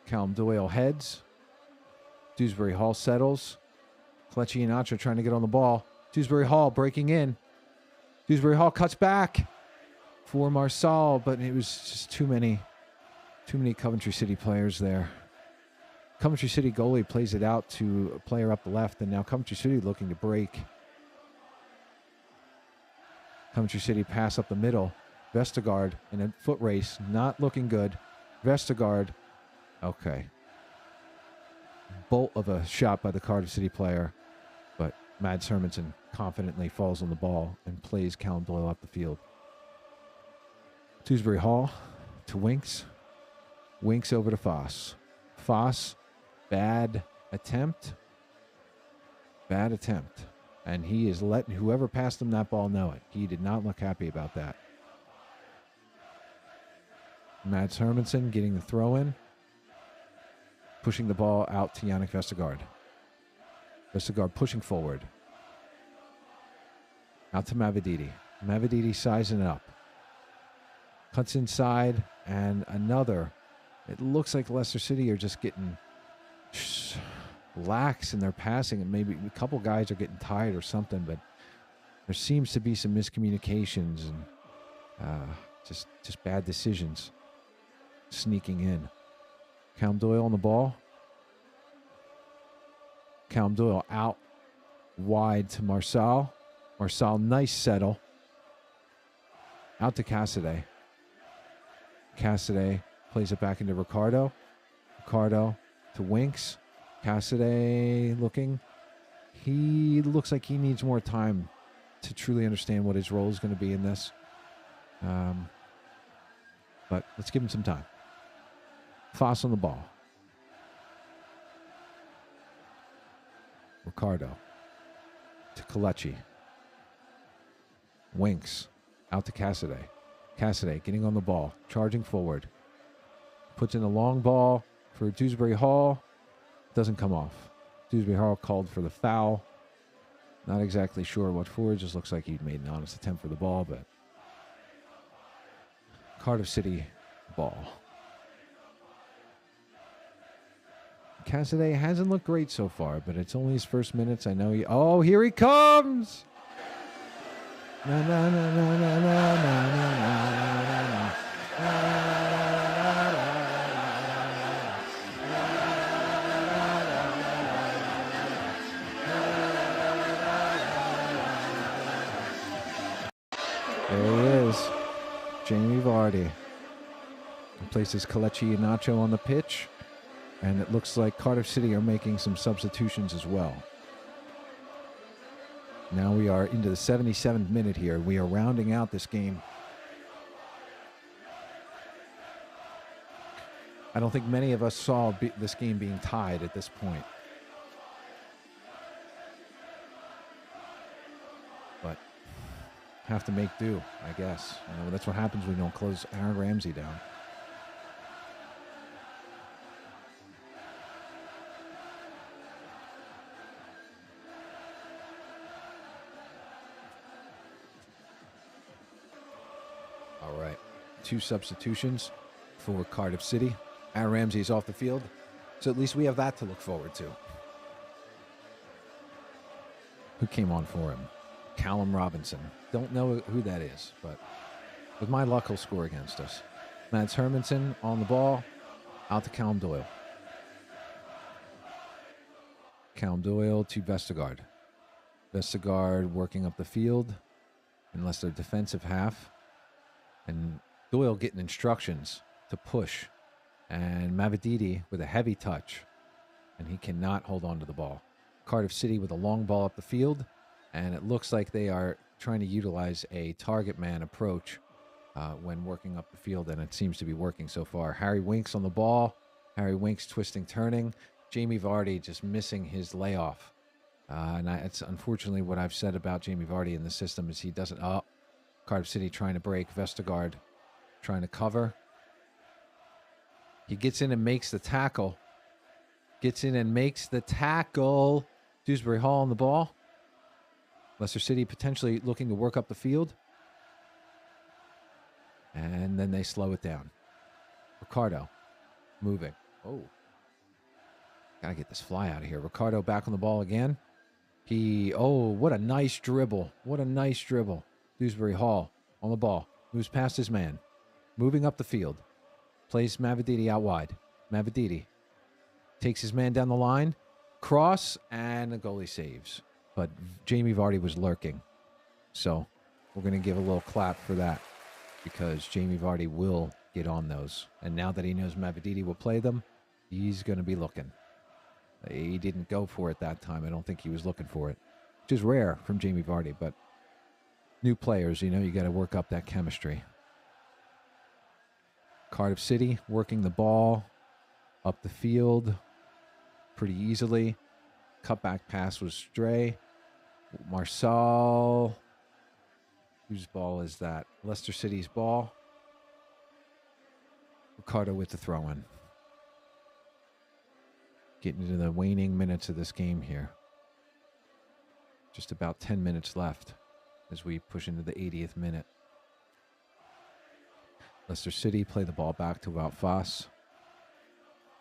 S2: Callum Doyle heads. Dewsbury Hall settles. Kelechi Iheanacho trying to get on the ball. Dewsbury Hall breaking in. Dewsbury Hall cuts back for Marsal, but it was just too many Coventry City players there. Coventry City goalie plays it out to a player up the left, and now Coventry City looking to break. Coventry City pass up the middle. Vestergaard in a foot race, not looking good. Vestergaard, okay. Bolt of a shot by the Cardiff City player, but Mads Hermansen confidently falls on the ball and plays Callum Doyle up the field. Dewsbury Hall to Winks. Winks over to Foss. Foss, bad attempt. Bad attempt. And he is letting whoever passed him that ball know it. He did not look happy about that. Mads Hermansen getting the throw in. Pushing the ball out to Yannick Vestergaard. Vestergaard pushing forward. Out to Mavididi. Mavididi sizing it up. Cuts inside, and another. It looks like Leicester City are just getting lax in their passing, and maybe a couple guys are getting tired or something, but there seems to be some miscommunications and just bad decisions sneaking in. Callum Doyle on the ball. Callum Doyle out wide to Marsal. Marsal, nice settle. Out to Cassidy. Cassidy plays it back into Ricardo. Ricardo to Winks. Cassidy looking. He looks like he needs more time to truly understand what his role is going to be in this. But let's give him some time. Foss on the ball. Ricardo to Kelechi. Winks out to Cassidy. Cassidy getting on the ball, charging forward. Puts in a long ball for Dewsbury Hall. Doesn't come off. Dewsbury Hall called for the foul. Not exactly sure what for. It just looks like he made an honest attempt for the ball, but Cardiff City ball. Cassidy hasn't looked great so far, but it's only his first minutes. I know he... Oh, here he comes! Na, na, na, na, na, na, na, na, There he is, Jamie Vardy. Places Kelechi Iheanacho on the pitch, and it looks like Cardiff City are making some substitutions as well. Now we are into the 77th minute here. We are rounding out this game. I don't think many of us saw this game being tied at this point. But have to make do, I guess. You know, that's what happens when you don't close Aaron Ramsey down. All right, 2 substitutions for Cardiff City. Aaron Ramsey is off the field, so at least we have that to look forward to. Who came on for him? Callum Robinson. Don't know who that is, but with my luck, he'll score against us. Mads Hermansen on the ball, out to Callum Doyle. Callum Doyle to Vestergaard. Vestergaard working up the field, unless they're defensive half. And Doyle getting instructions to push. And Mavididi with a heavy touch. And he cannot hold on to the ball. Cardiff City with a long ball up the field. And it looks like they are trying to utilize a target man approach when working up the field. And it seems to be working so far. Harry Winks on the ball. Harry Winks twisting, turning. Jamie Vardy just missing his layoff. And it's unfortunately what I've said about Jamie Vardy in the system is he doesn't... Cardiff City trying to break. Vestergaard trying to cover. He gets in and makes the tackle. Dewsbury Hall on the ball. Leicester City potentially looking to work up the field. And then they slow it down. Ricardo moving. Oh. Gotta get this fly out of here. Ricardo back on the ball again. What a nice dribble. Dewsbury Hall on the ball. Moves past his man. Moving up the field. Plays Mavididi out wide. Mavididi takes his man down the line. Cross, and the goalie saves. But Jamie Vardy was lurking. So we're going to give a little clap for that because Jamie Vardy will get on those. And now that he knows Mavididi will play them, he's going to be looking. He didn't go for it that time. I don't think he was looking for it, which is rare from Jamie Vardy, but new players, you got to work up that chemistry. Cardiff City working the ball up the field pretty easily. Cutback pass was stray. Marçal. Whose ball is that? Leicester City's ball. Ricardo with the throw-in. Getting into the waning minutes of this game here. Just about 10 minutes left as we push into the 80th minute. Leicester City play the ball back to Wout Faes,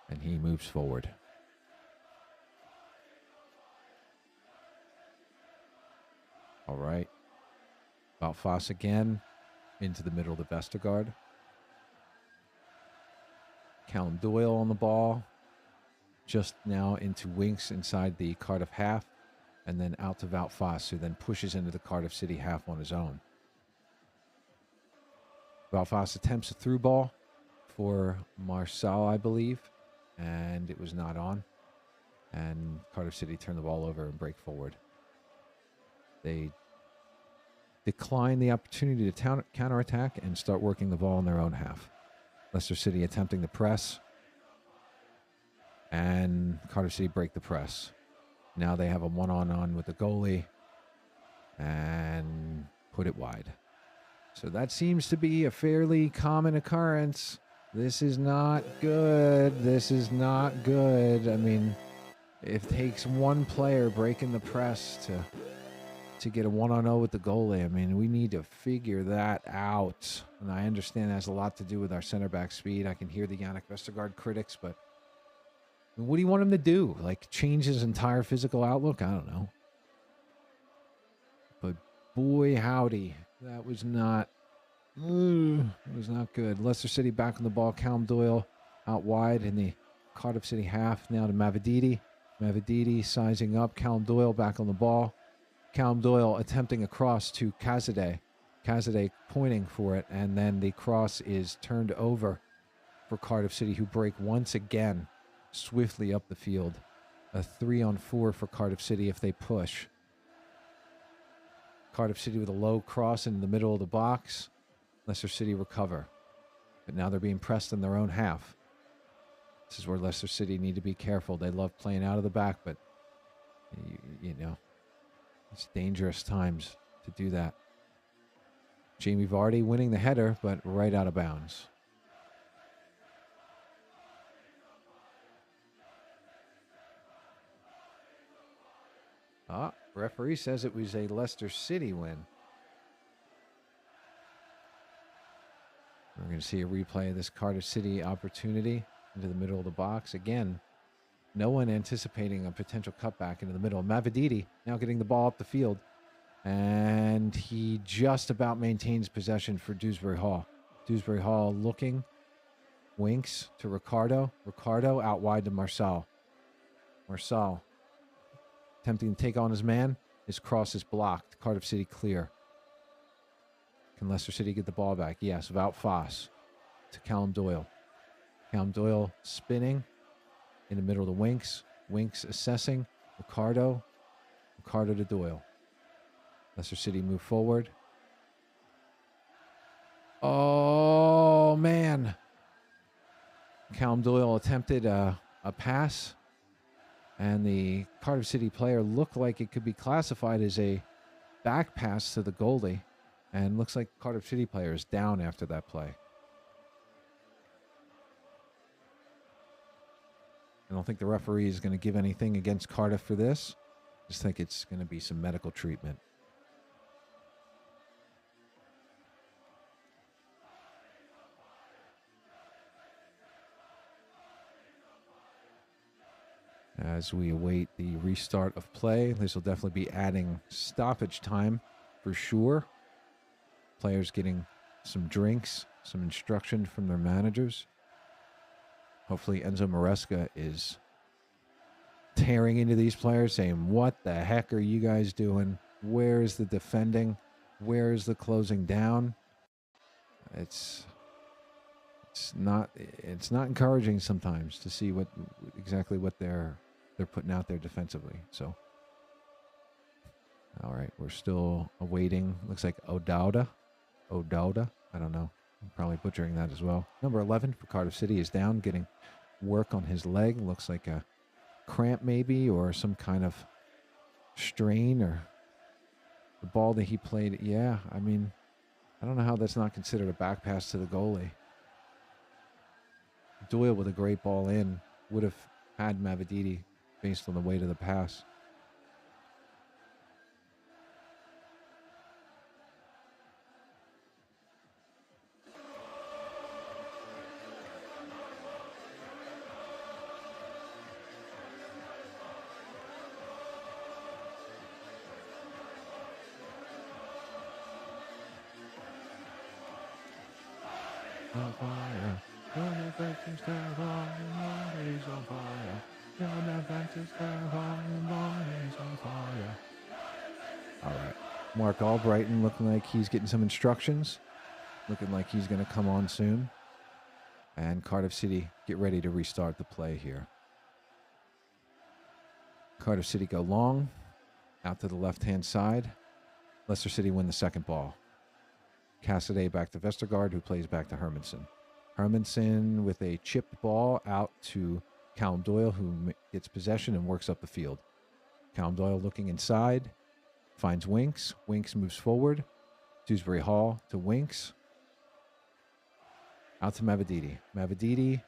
S2: and he moves forward. All right. Wout Faes again into the middle of the Vestergaard. Callum Doyle on the ball. Just now into Winks inside the Cardiff half, and then out to Wout Faes, who then pushes into the Cardiff City half on his own. Wout Faes attempts a through ball for Marçal, I believe, and it was not on. And Cardiff City turned the ball over and break forward. They decline the opportunity to counterattack and start working the ball in their own half. Leicester City attempting to press, and Cardiff City break the press. Now they have a one-on-one with the goalie and put it wide. So that seems to be a fairly common occurrence. This is not good. I mean, it takes one player breaking the press to to get a 1-on-0 with the goalie. I mean, we need to figure that out. And I understand that has a lot to do with our center back speed. I can hear the Yannick Vestergaard critics, but what do you want him to do? Like, change his entire physical outlook? I don't know. But boy, howdy, that was not good. Leicester City back on the ball. Callum Doyle out wide in the Cardiff City half. Now to Mavididi. Mavididi sizing up. Callum Doyle back on the ball. Callum Doyle attempting a cross to Kazadeh. Kazadeh pointing for it, and then the cross is turned over for Cardiff City, who break once again swiftly up the field. A 3-on-4 for Cardiff City if they push. Cardiff City with a low cross in the middle of the box. Leicester City recover. But now they're being pressed in their own half. This is where Leicester City need to be careful. They love playing out of the back, but, you know, it's dangerous times to do that. Jamie Vardy winning the header, but right out of bounds. Referee says it was a Leicester City win. We're going to see a replay of this Cardiff City opportunity into the middle of the box. Again, no one anticipating a potential cutback into the middle. Mavididi now getting the ball up the field. And he just about maintains possession for Dewsbury Hall. Dewsbury Hall looking. Winks to Ricardo. Ricardo out wide to Marçal. Marçal attempting to take on his man. His cross is blocked. Cardiff City clear. Can Leicester City get the ball back? Yes, Wout Faes to Callum Doyle. Callum Doyle spinning in the middle of the Winks. Winks assessing. Ricardo. Ricardo to Doyle. Leicester City move forward. Oh, man. Callum Doyle attempted a pass. And the Cardiff City player looked like it could be classified as a back pass to the goalie. And looks like Cardiff City player is down after that play. I don't think the referee is going to give anything against Cardiff for this. I just think it's going to be some medical treatment. As we await the restart of play, this will definitely be adding stoppage time for sure. Players getting some drinks, some instruction from their managers. Hopefully Enzo Maresca is tearing into these players, saying, what the heck are you guys doing? Where is the defending? Where is the closing down? It's not encouraging sometimes to see exactly what they're putting out there defensively. So, all right, we're still awaiting. Looks like O'Dowda. I don't know. I'm probably butchering that as well. Number 11 for Cardiff City is down, getting work on his leg. Looks like a cramp maybe, or some kind of strain, or the ball that he played. Yeah, I mean, I don't know how that's not considered a back pass to the goalie. Doyle with a great ball in would have had Mavididi based on the weight of the pass. On fire. All right. Mark Albrighton looking like he's getting some instructions. Looking like he's going to come on soon. And Cardiff City get ready to restart the play here. Cardiff City go long. Out to the left-hand side. Leicester City win the second ball. Cassidy back to Vestergaard, who plays back to Hermansen. Hermansen with a chipped ball out to Callum Doyle, who gets possession and works up the field. Callum Doyle looking inside, finds Winks. Winks moves forward. Dewsbury Hall to Winks. Out to Mavididi. Mavididi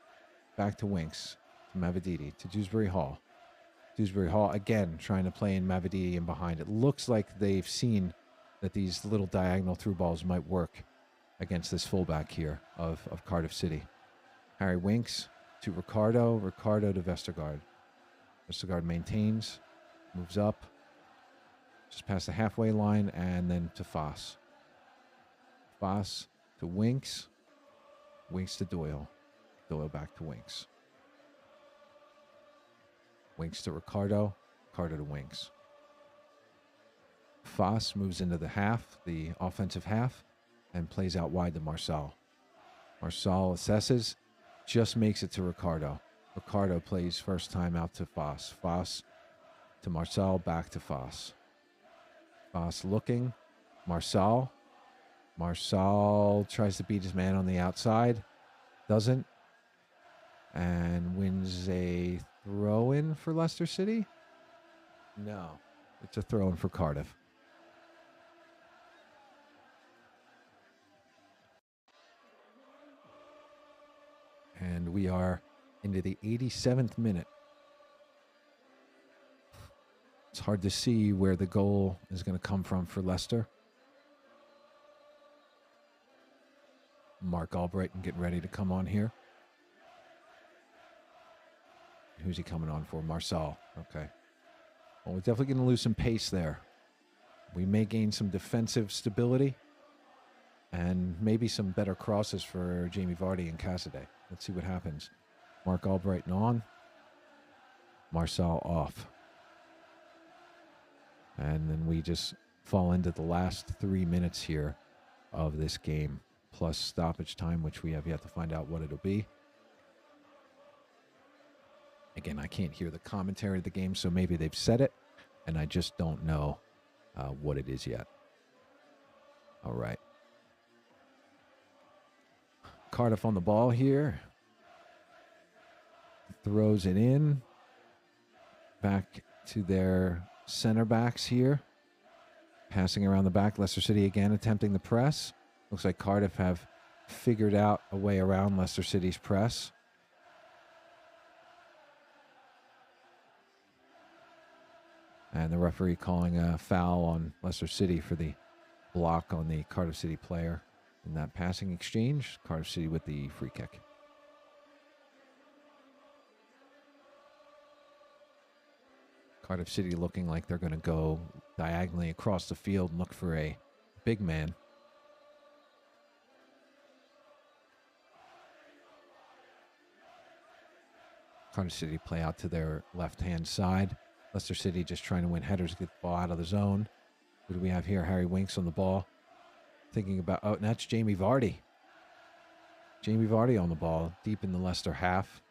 S2: back to Winks. To Mavididi to Dewsbury Hall. Dewsbury Hall, again, trying to play in Mavididi in behind. It looks like they've seen that these little diagonal through balls might work against this fullback here of Cardiff City. Harry Winks to Ricardo. Ricardo to Vestergaard. Vestergaard maintains, moves up, just past the halfway line, and then to Foss. Foss to Winks. Winks to Doyle. Doyle back to Winks. Winks to Ricardo. Ricardo to Winks. Foss moves into the half, the offensive half, and plays out wide to Marçal. Marçal assesses, just makes it to Ricardo. Ricardo plays first time out to Foss. Foss to Marçal, back to Foss. Foss looking. Marçal. Marçal tries to beat his man on the outside. Doesn't. And wins a throw-in for Leicester City? No. It's a throw-in for Cardiff. And we are into the 87th minute. It's hard to see where the goal is going to come from for Leicester. Mark Albrighton getting ready to come on here. Who's he coming on for? Marçal. Okay. Well, we're definitely going to lose some pace there. We may gain some defensive stability and maybe some better crosses for Jamie Vardy and Cassidy. Let's see what happens. Mark Albrighton on. Marçal off. And then we just fall into the last 3 minutes here of this game, plus stoppage time, which we have yet to find out what it'll be. Again, I can't hear the commentary of the game, so maybe they've said it, and I just don't know what it is yet. All right. Cardiff on the ball here. Throws it in. Back to their center backs here. Passing around the back. Leicester City again attempting the press. Looks like Cardiff have figured out a way around Leicester City's press. And the referee calling a foul on Leicester City for the block on the Cardiff City player in that passing exchange. Cardiff City with the free kick. Cardiff City looking like they're going to go diagonally across the field and look for a big man. Cardiff City play out to their left-hand side. Leicester City just trying to win headers, get the ball out of the zone. Who do we have here? Harry Winks on the ball. Thinking about, oh, and that's Jamie Vardy. Jamie Vardy on the ball, deep in the Leicester half.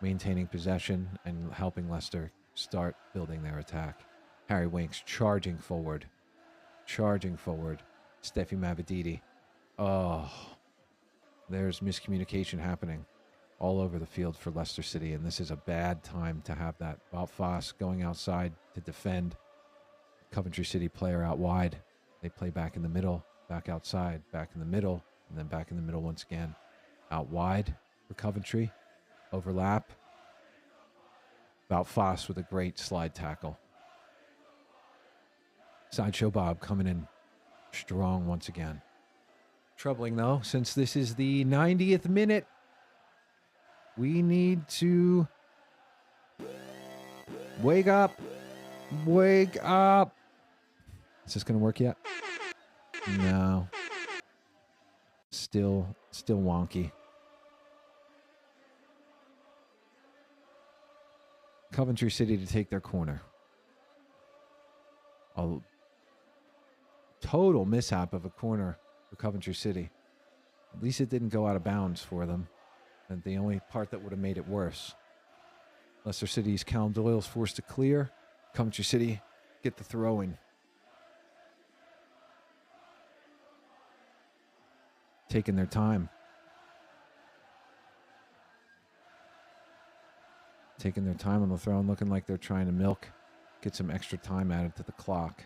S2: Maintaining possession and helping Leicester start building their attack. Harry Winks charging forward. Charging forward. Steffi Mavididi. Oh, there's miscommunication happening all over the field for Leicester City, and this is a bad time to have that. Wout Foss going outside to defend. Coventry City player out wide. They play back in the middle, back outside, back in the middle, and then back in the middle once again. Out wide for Coventry. Overlap. Wout Foss with a great slide tackle. Sideshow Bob coming in strong once again. Troubling though, since this is the 90th minute, we need to wake up. Wake up. Is this going to work yet? No. Still wonky. Coventry City to take their corner. A total mishap of a corner for Coventry City. At least it didn't go out of bounds for them. And the only part that would have made it worse. Leicester City's Callum Doyle's forced to clear. Coventry City get the throw in. Taking their time. Taking their time on the throw and looking like they're trying to milk. Get some extra time added to the clock.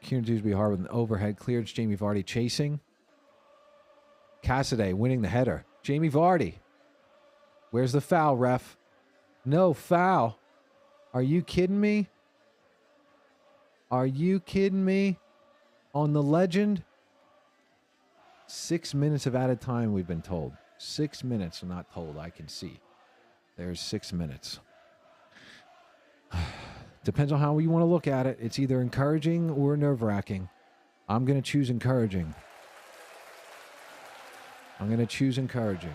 S2: Kieran Dewsbury Hart with an overhead clearance. Jamie Vardy chasing. Cassidy winning the header. Jamie Vardy. Where's the foul, ref? No foul. Are you kidding me? Are you kidding me? On the legend? 6 minutes of added time, we've been told. 6 minutes, I'm not told. I can see. There's 6 minutes. Depends on how you want to look at it. It's either encouraging or nerve-wracking. I'm going to choose encouraging. I'm going to choose encouraging.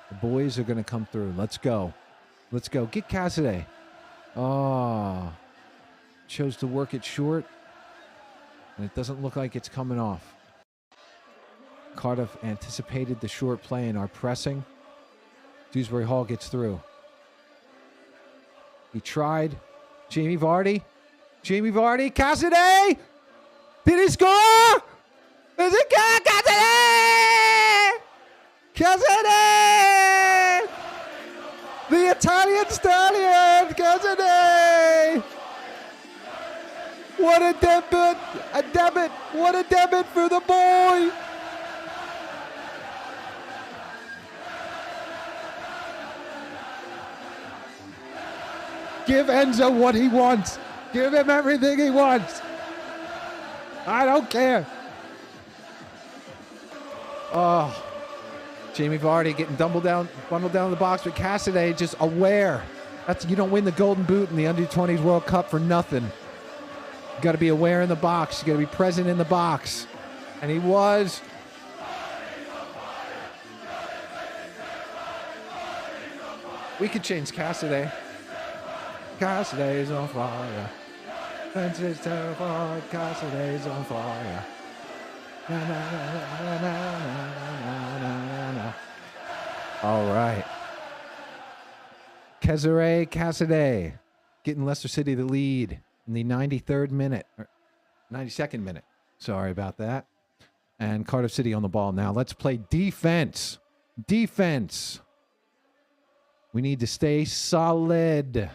S2: The boys are going to come through. Let's go. Let's go. Get Cassidy. Oh. Chose to work it short. And it doesn't look like it's coming off. Cardiff anticipated the short play and are pressing. Dewsbury Hall gets through. He tried. Jamie Vardy. Jamie Vardy. Cassidy! Did he score? Is it Cassidy? Cassidy! The Italian stallion! Cassidy! What a debut! A debit! What a debit for the boy! Give Enzo what he wants. Give him everything he wants. I don't care. Oh, Jamie Vardy getting bundled down in the box, but Cassidy just aware. You don't win the Golden Boot in the Under-20s World Cup for nothing. You got to be aware in the box. You got to be present in the box, and he was. We could change Cassidy. Cassidy's on fire. Fences terrified. Cassidy's on fire. Na, na, na, na, na, na, na, na. All right. Cesare Cassidy getting Leicester City the lead in the 93rd minute. Or 92nd minute. Sorry about that. And Cardiff City on the ball now. Let's play defense. Defense. We need to stay solid.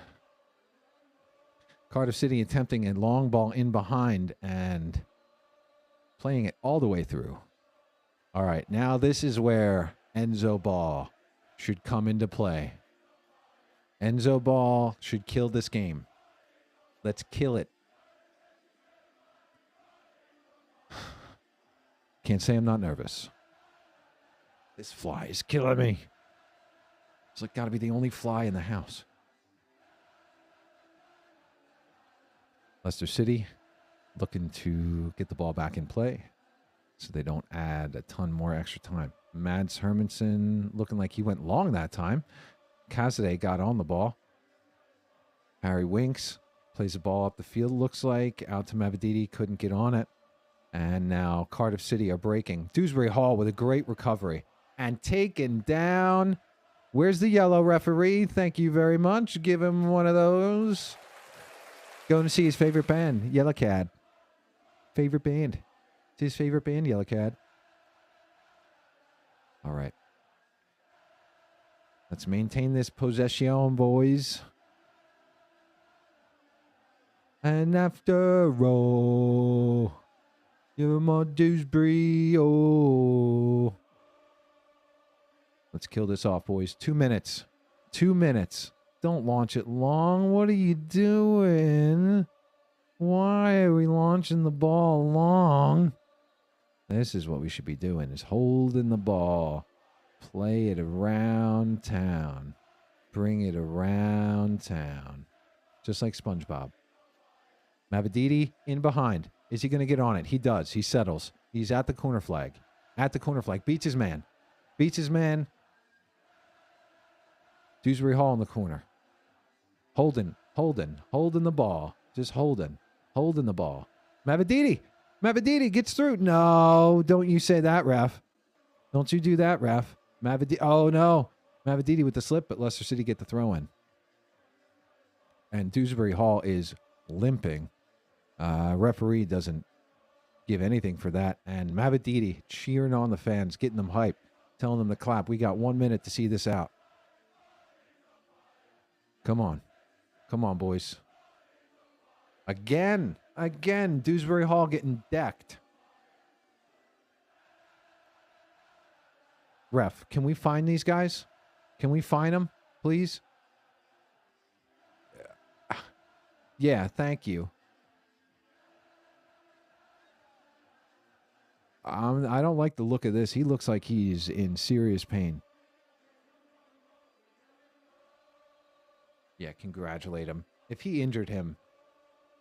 S2: Cardiff City attempting a long ball in behind and playing it all the way through. All right, now this is where Enzo Ball should come into play. Enzo Ball should kill this game. Let's kill it. Can't say I'm not nervous. This fly is killing me. It's like got to be the only fly in the house. Leicester City looking to get the ball back in play so they don't add a ton more extra time. Mads Hermansen looking like he went long that time. Cassidy got on the ball. Harry Winks plays the ball up the field, looks like. Out to Mavididi, couldn't get on it. And now Cardiff City are breaking. Dewsbury Hall with a great recovery. And taken down. Where's the yellow referee? Thank you very much. Give him one of those. Going to see his favorite band, Yellow Cad. Favorite band. It's his favorite band, Yellow Cad. All right. Let's maintain this possession, boys. And after all, you're my Dewsbury. Oh. Let's kill this off, boys. 2 minutes. 2 minutes. Don't launch it long. What are you doing? Why are we launching the ball long? This is what we should be doing, is holding the ball. Play it around town. Bring it around town. Just like SpongeBob. Mavididi in behind. Is he going to get on it? He does. He settles. He's at the corner flag. At the corner flag. Beats his man. Beats his man. Dewsbury Hall in the corner. Holding the ball. Just holding the ball. Mavididi gets through. No, don't you say that, ref. Don't you do that, ref. Oh, no. Mavididi with the slip, but Leicester City get the throw in. And Dewsbury Hall is limping. Referee doesn't give anything for that. And Mavididi cheering on the fans, getting them hyped, telling them to clap. We got 1 minute to see this out. Come on. Come on, boys. Again, Dewsbury Hall getting decked. Ref, can we find these guys? Can we find them, please? Yeah, thank you. I don't like the look of this. He looks like he's in serious pain. Yeah, congratulate him. If he injured him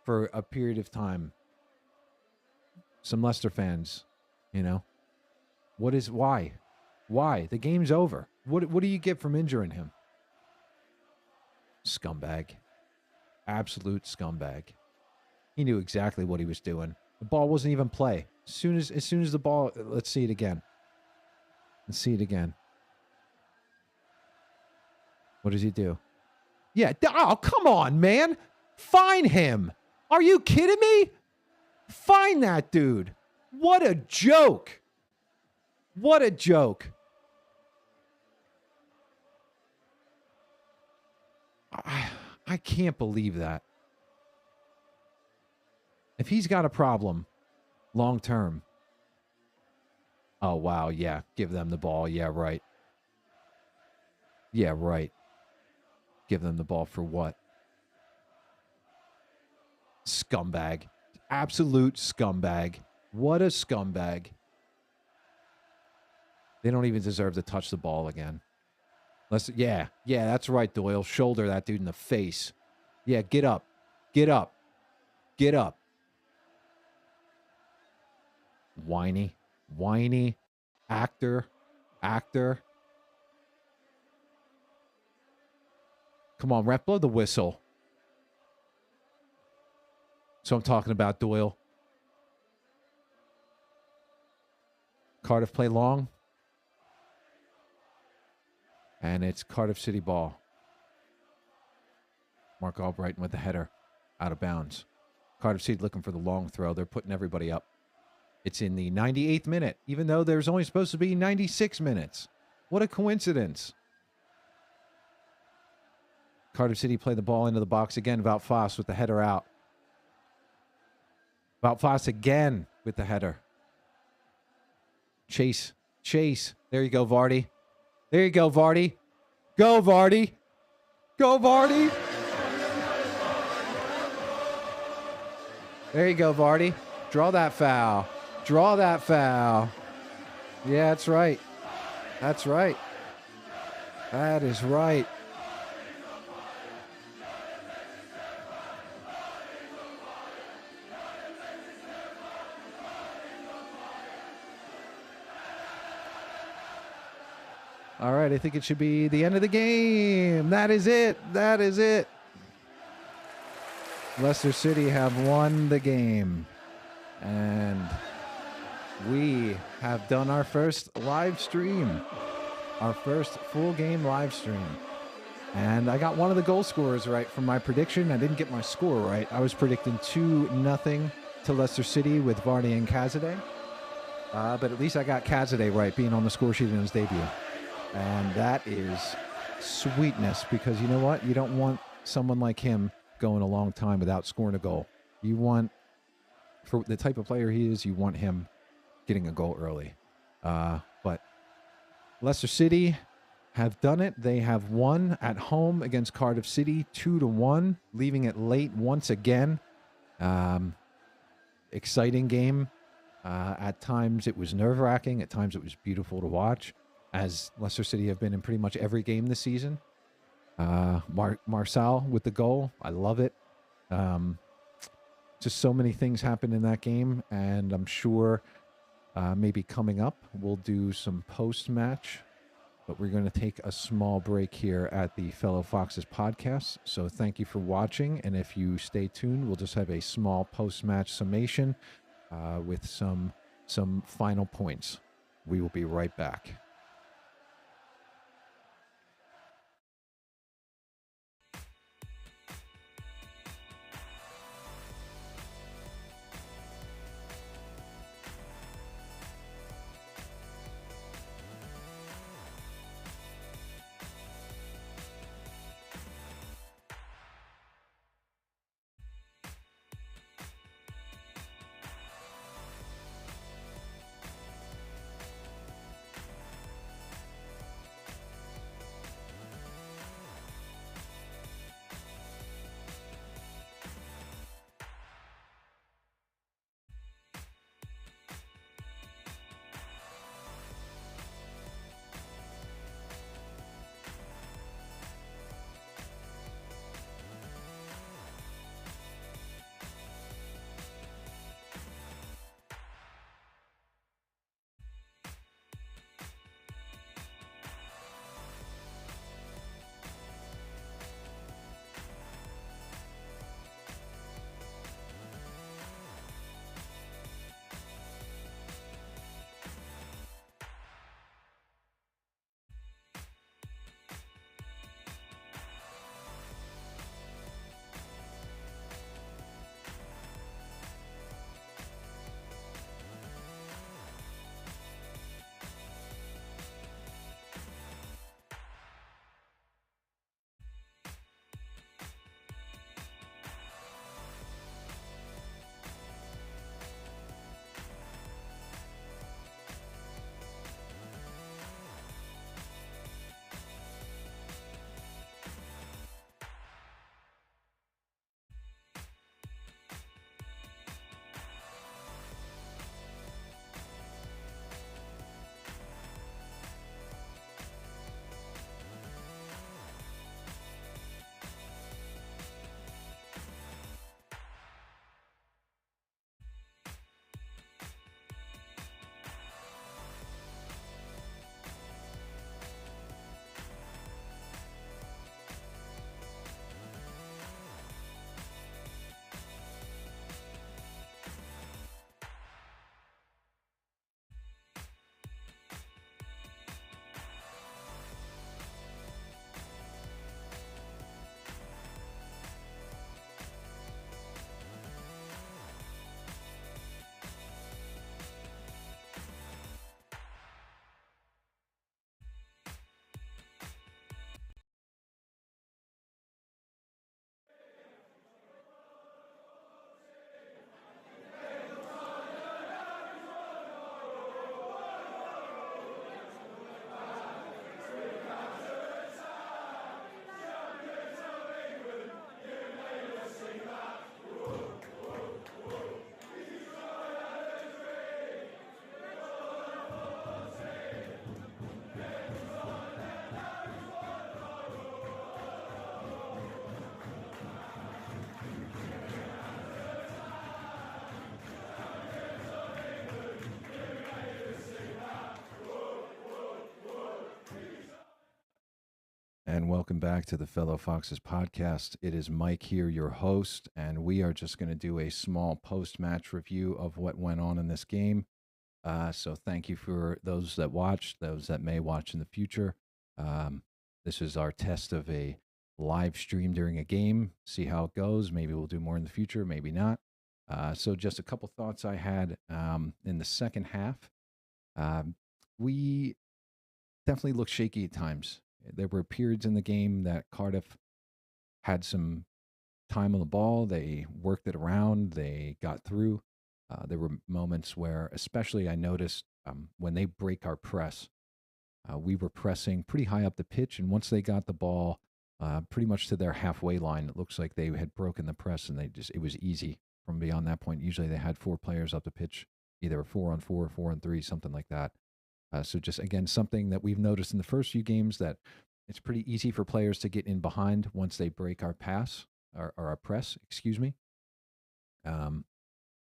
S2: for a period of time, some Leicester fans, you know, why? Why? The game's over. What do you get from injuring him? Scumbag. Absolute scumbag. He knew exactly what he was doing. The ball wasn't even play. As soon as the ball, let's see it again. Let's see it again. What does he do? Yeah. Oh, come on, man. Fine him. Are you kidding me? Fine that dude. What a joke. What a joke. I can't believe that. If he's got a problem long term. Oh, wow. Yeah. Give them the ball. Yeah, right. Yeah, right. Give them the ball for what? Scumbag. Absolute scumbag. What a scumbag. They don't even deserve to touch the ball again. Yeah, that's right, Doyle. Shoulder that dude in the face. Yeah, get up. Get up. Get up. Whiny. Actor. Come on, ref, blow the whistle. So I'm talking about, Doyle. Cardiff play long. And it's Cardiff City ball. Mark Albrighton with the header. Out of bounds. Cardiff City looking for the long throw. They're putting everybody up. It's in the 98th minute, even though there's only supposed to be 96 minutes. What a coincidence. Cardiff City play the ball into the box again. Wout Faes with the header out. Wout Faes again with the header. Chase. There you go, Vardy. There you go, Vardy. Go, Vardy. Go, Vardy. There you go, Vardy. Draw that foul. Yeah, that's right. That is right. All right, I think it should be the end of the game. That is it. Leicester City have won the game. And we have done our first live stream. Our first full game live stream. And I got one of the goal scorers right from my prediction. I didn't get my score right. I was predicting 2-0 to Leicester City with Vardy and Kazade. But at least I got Kazade right, being on the score sheet in his debut. And that is sweetness, because you know what? You don't want someone like him going a long time without scoring a goal. You want, for the type of player he is, you want him getting a goal early. But Leicester City have done it. They have won at home against Cardiff City 2-1, leaving it late once again. Exciting game. At times it was nerve-wracking. At times it was beautiful to watch, as Leicester City have been in pretty much every game this season. Marçal with the goal. I love it. Just so many things happened in that game, and I'm sure maybe coming up we'll do some post-match, but we're going to take a small break here at the Fellow Foxes podcast. So thank you for watching, and if you stay tuned, we'll just have a small post-match summation with some final points. We will be right back. And welcome back to the Fellow Foxes podcast. It is Mike here, your host, and we are just going to do a small post-match review of what went on in this game. So thank you for those that watched, those that may watch in the future. This is our test of a live stream during a game. See how it goes. Maybe we'll do more in the future, maybe not. So just a couple thoughts I had in the second half. We definitely looked shaky at times. There were periods in the game that Cardiff had some time on the ball. They worked it around. They got through. There were moments where, especially I noticed when they break our press, we were pressing pretty high up the pitch. And once they got the ball pretty much to their halfway line, it looks like they had broken the press and it was easy from beyond that point. Usually they had 4 players up the pitch, either 4-on-4, 4-on-3, something like that. So just, again, something that we've noticed in the first few games, that it's pretty easy for players to get in behind once they break our pass or our press, excuse me.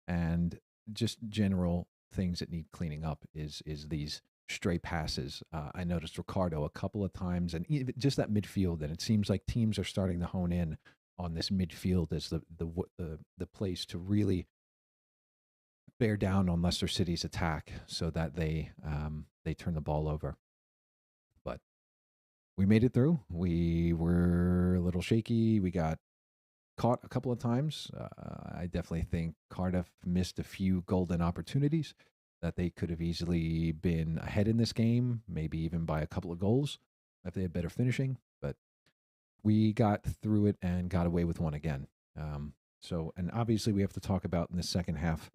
S2: And just general things that need cleaning up is these stray passes. I noticed Ricardo a couple of times, and even just that midfield, and it seems like teams are starting to hone in on this midfield as the place to really bear down on Leicester City's attack so that they turn the ball over. But we made it through. We were a little shaky. We got caught a couple of times. I definitely think Cardiff missed a few golden opportunities that they could have easily been ahead in this game, maybe even by a couple of goals if they had better finishing. But we got through it and got away with one again. And obviously we have to talk about in the second half,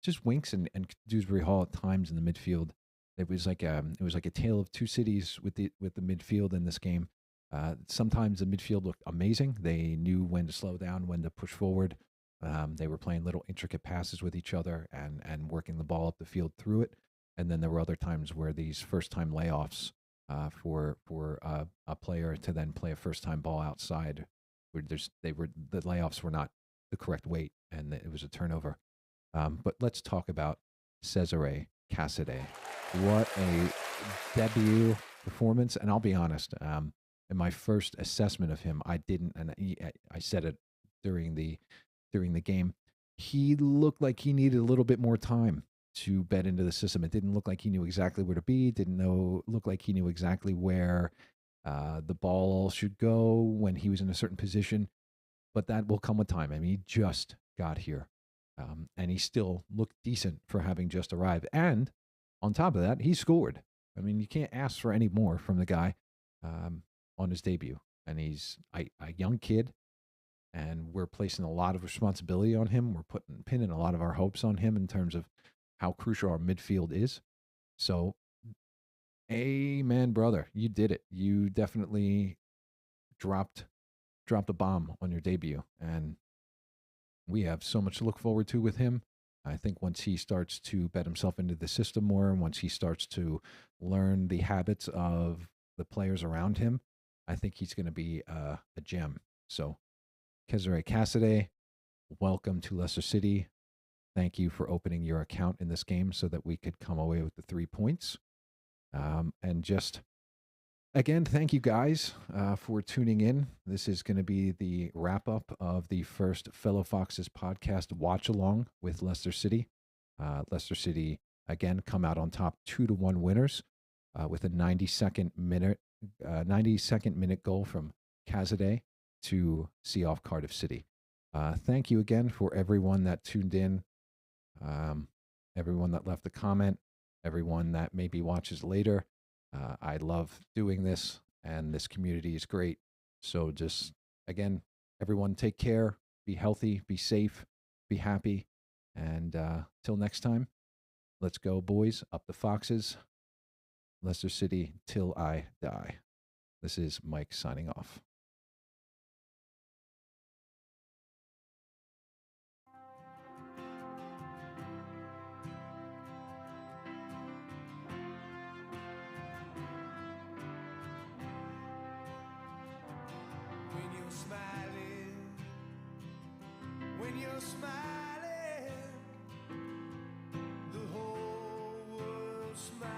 S2: just Winks and Dewsbury Hall at times in the midfield. It was like a tale of two cities with the midfield in this game. Sometimes the midfield looked amazing. They knew when to slow down, when to push forward. They were playing little intricate passes with each other and working the ball up the field through it. And then there were other times where these first-time layoffs for a player to then play a first-time ball outside, where the layoffs were not the correct weight, and it was a turnover. But let's talk about Cesare Cassidy. What a debut performance! And I'll be honest, in my first assessment of him, I didn't, and I said it during the game. He looked like he needed a little bit more time to bed into the system. It didn't look like he knew exactly where to be. Look like he knew exactly where the ball should go when he was in a certain position. But that will come with time. I mean, he just got here. And he still looked decent for having just arrived. And on top of that, he scored. I mean, you can't ask for any more from the guy on his debut. And he's a young kid, and we're placing a lot of responsibility on him. We're pinning a lot of our hopes on him in terms of how crucial our midfield is. So, amen, brother. You did it. You definitely dropped a bomb on your debut. And we have so much to look forward to with him. I think once he starts to bet himself into the system more, and once he starts to learn the habits of the players around him, I think he's going to be a gem. So, Cesare Cassidy, welcome to Leicester City. Thank you for opening your account in this game so that we could come away with the 3 points. And just, again, thank you guys for tuning in. This is going to be the wrap-up of the first Fellow Foxes podcast watch-along with Leicester City. Leicester City, again, come out on top 2-1 winners with a 92nd minute goal from Cassidy to see off Cardiff City. Thank you again for everyone that tuned in, everyone that left a comment, everyone that maybe watches later. I love doing this, and this community is great. So just, again, everyone take care, be healthy, be safe, be happy. And till next time, let's go, boys. Up the Foxes. Leicester City till I die. This is Mike signing off.
S1: When you're smiling, the whole world smiles.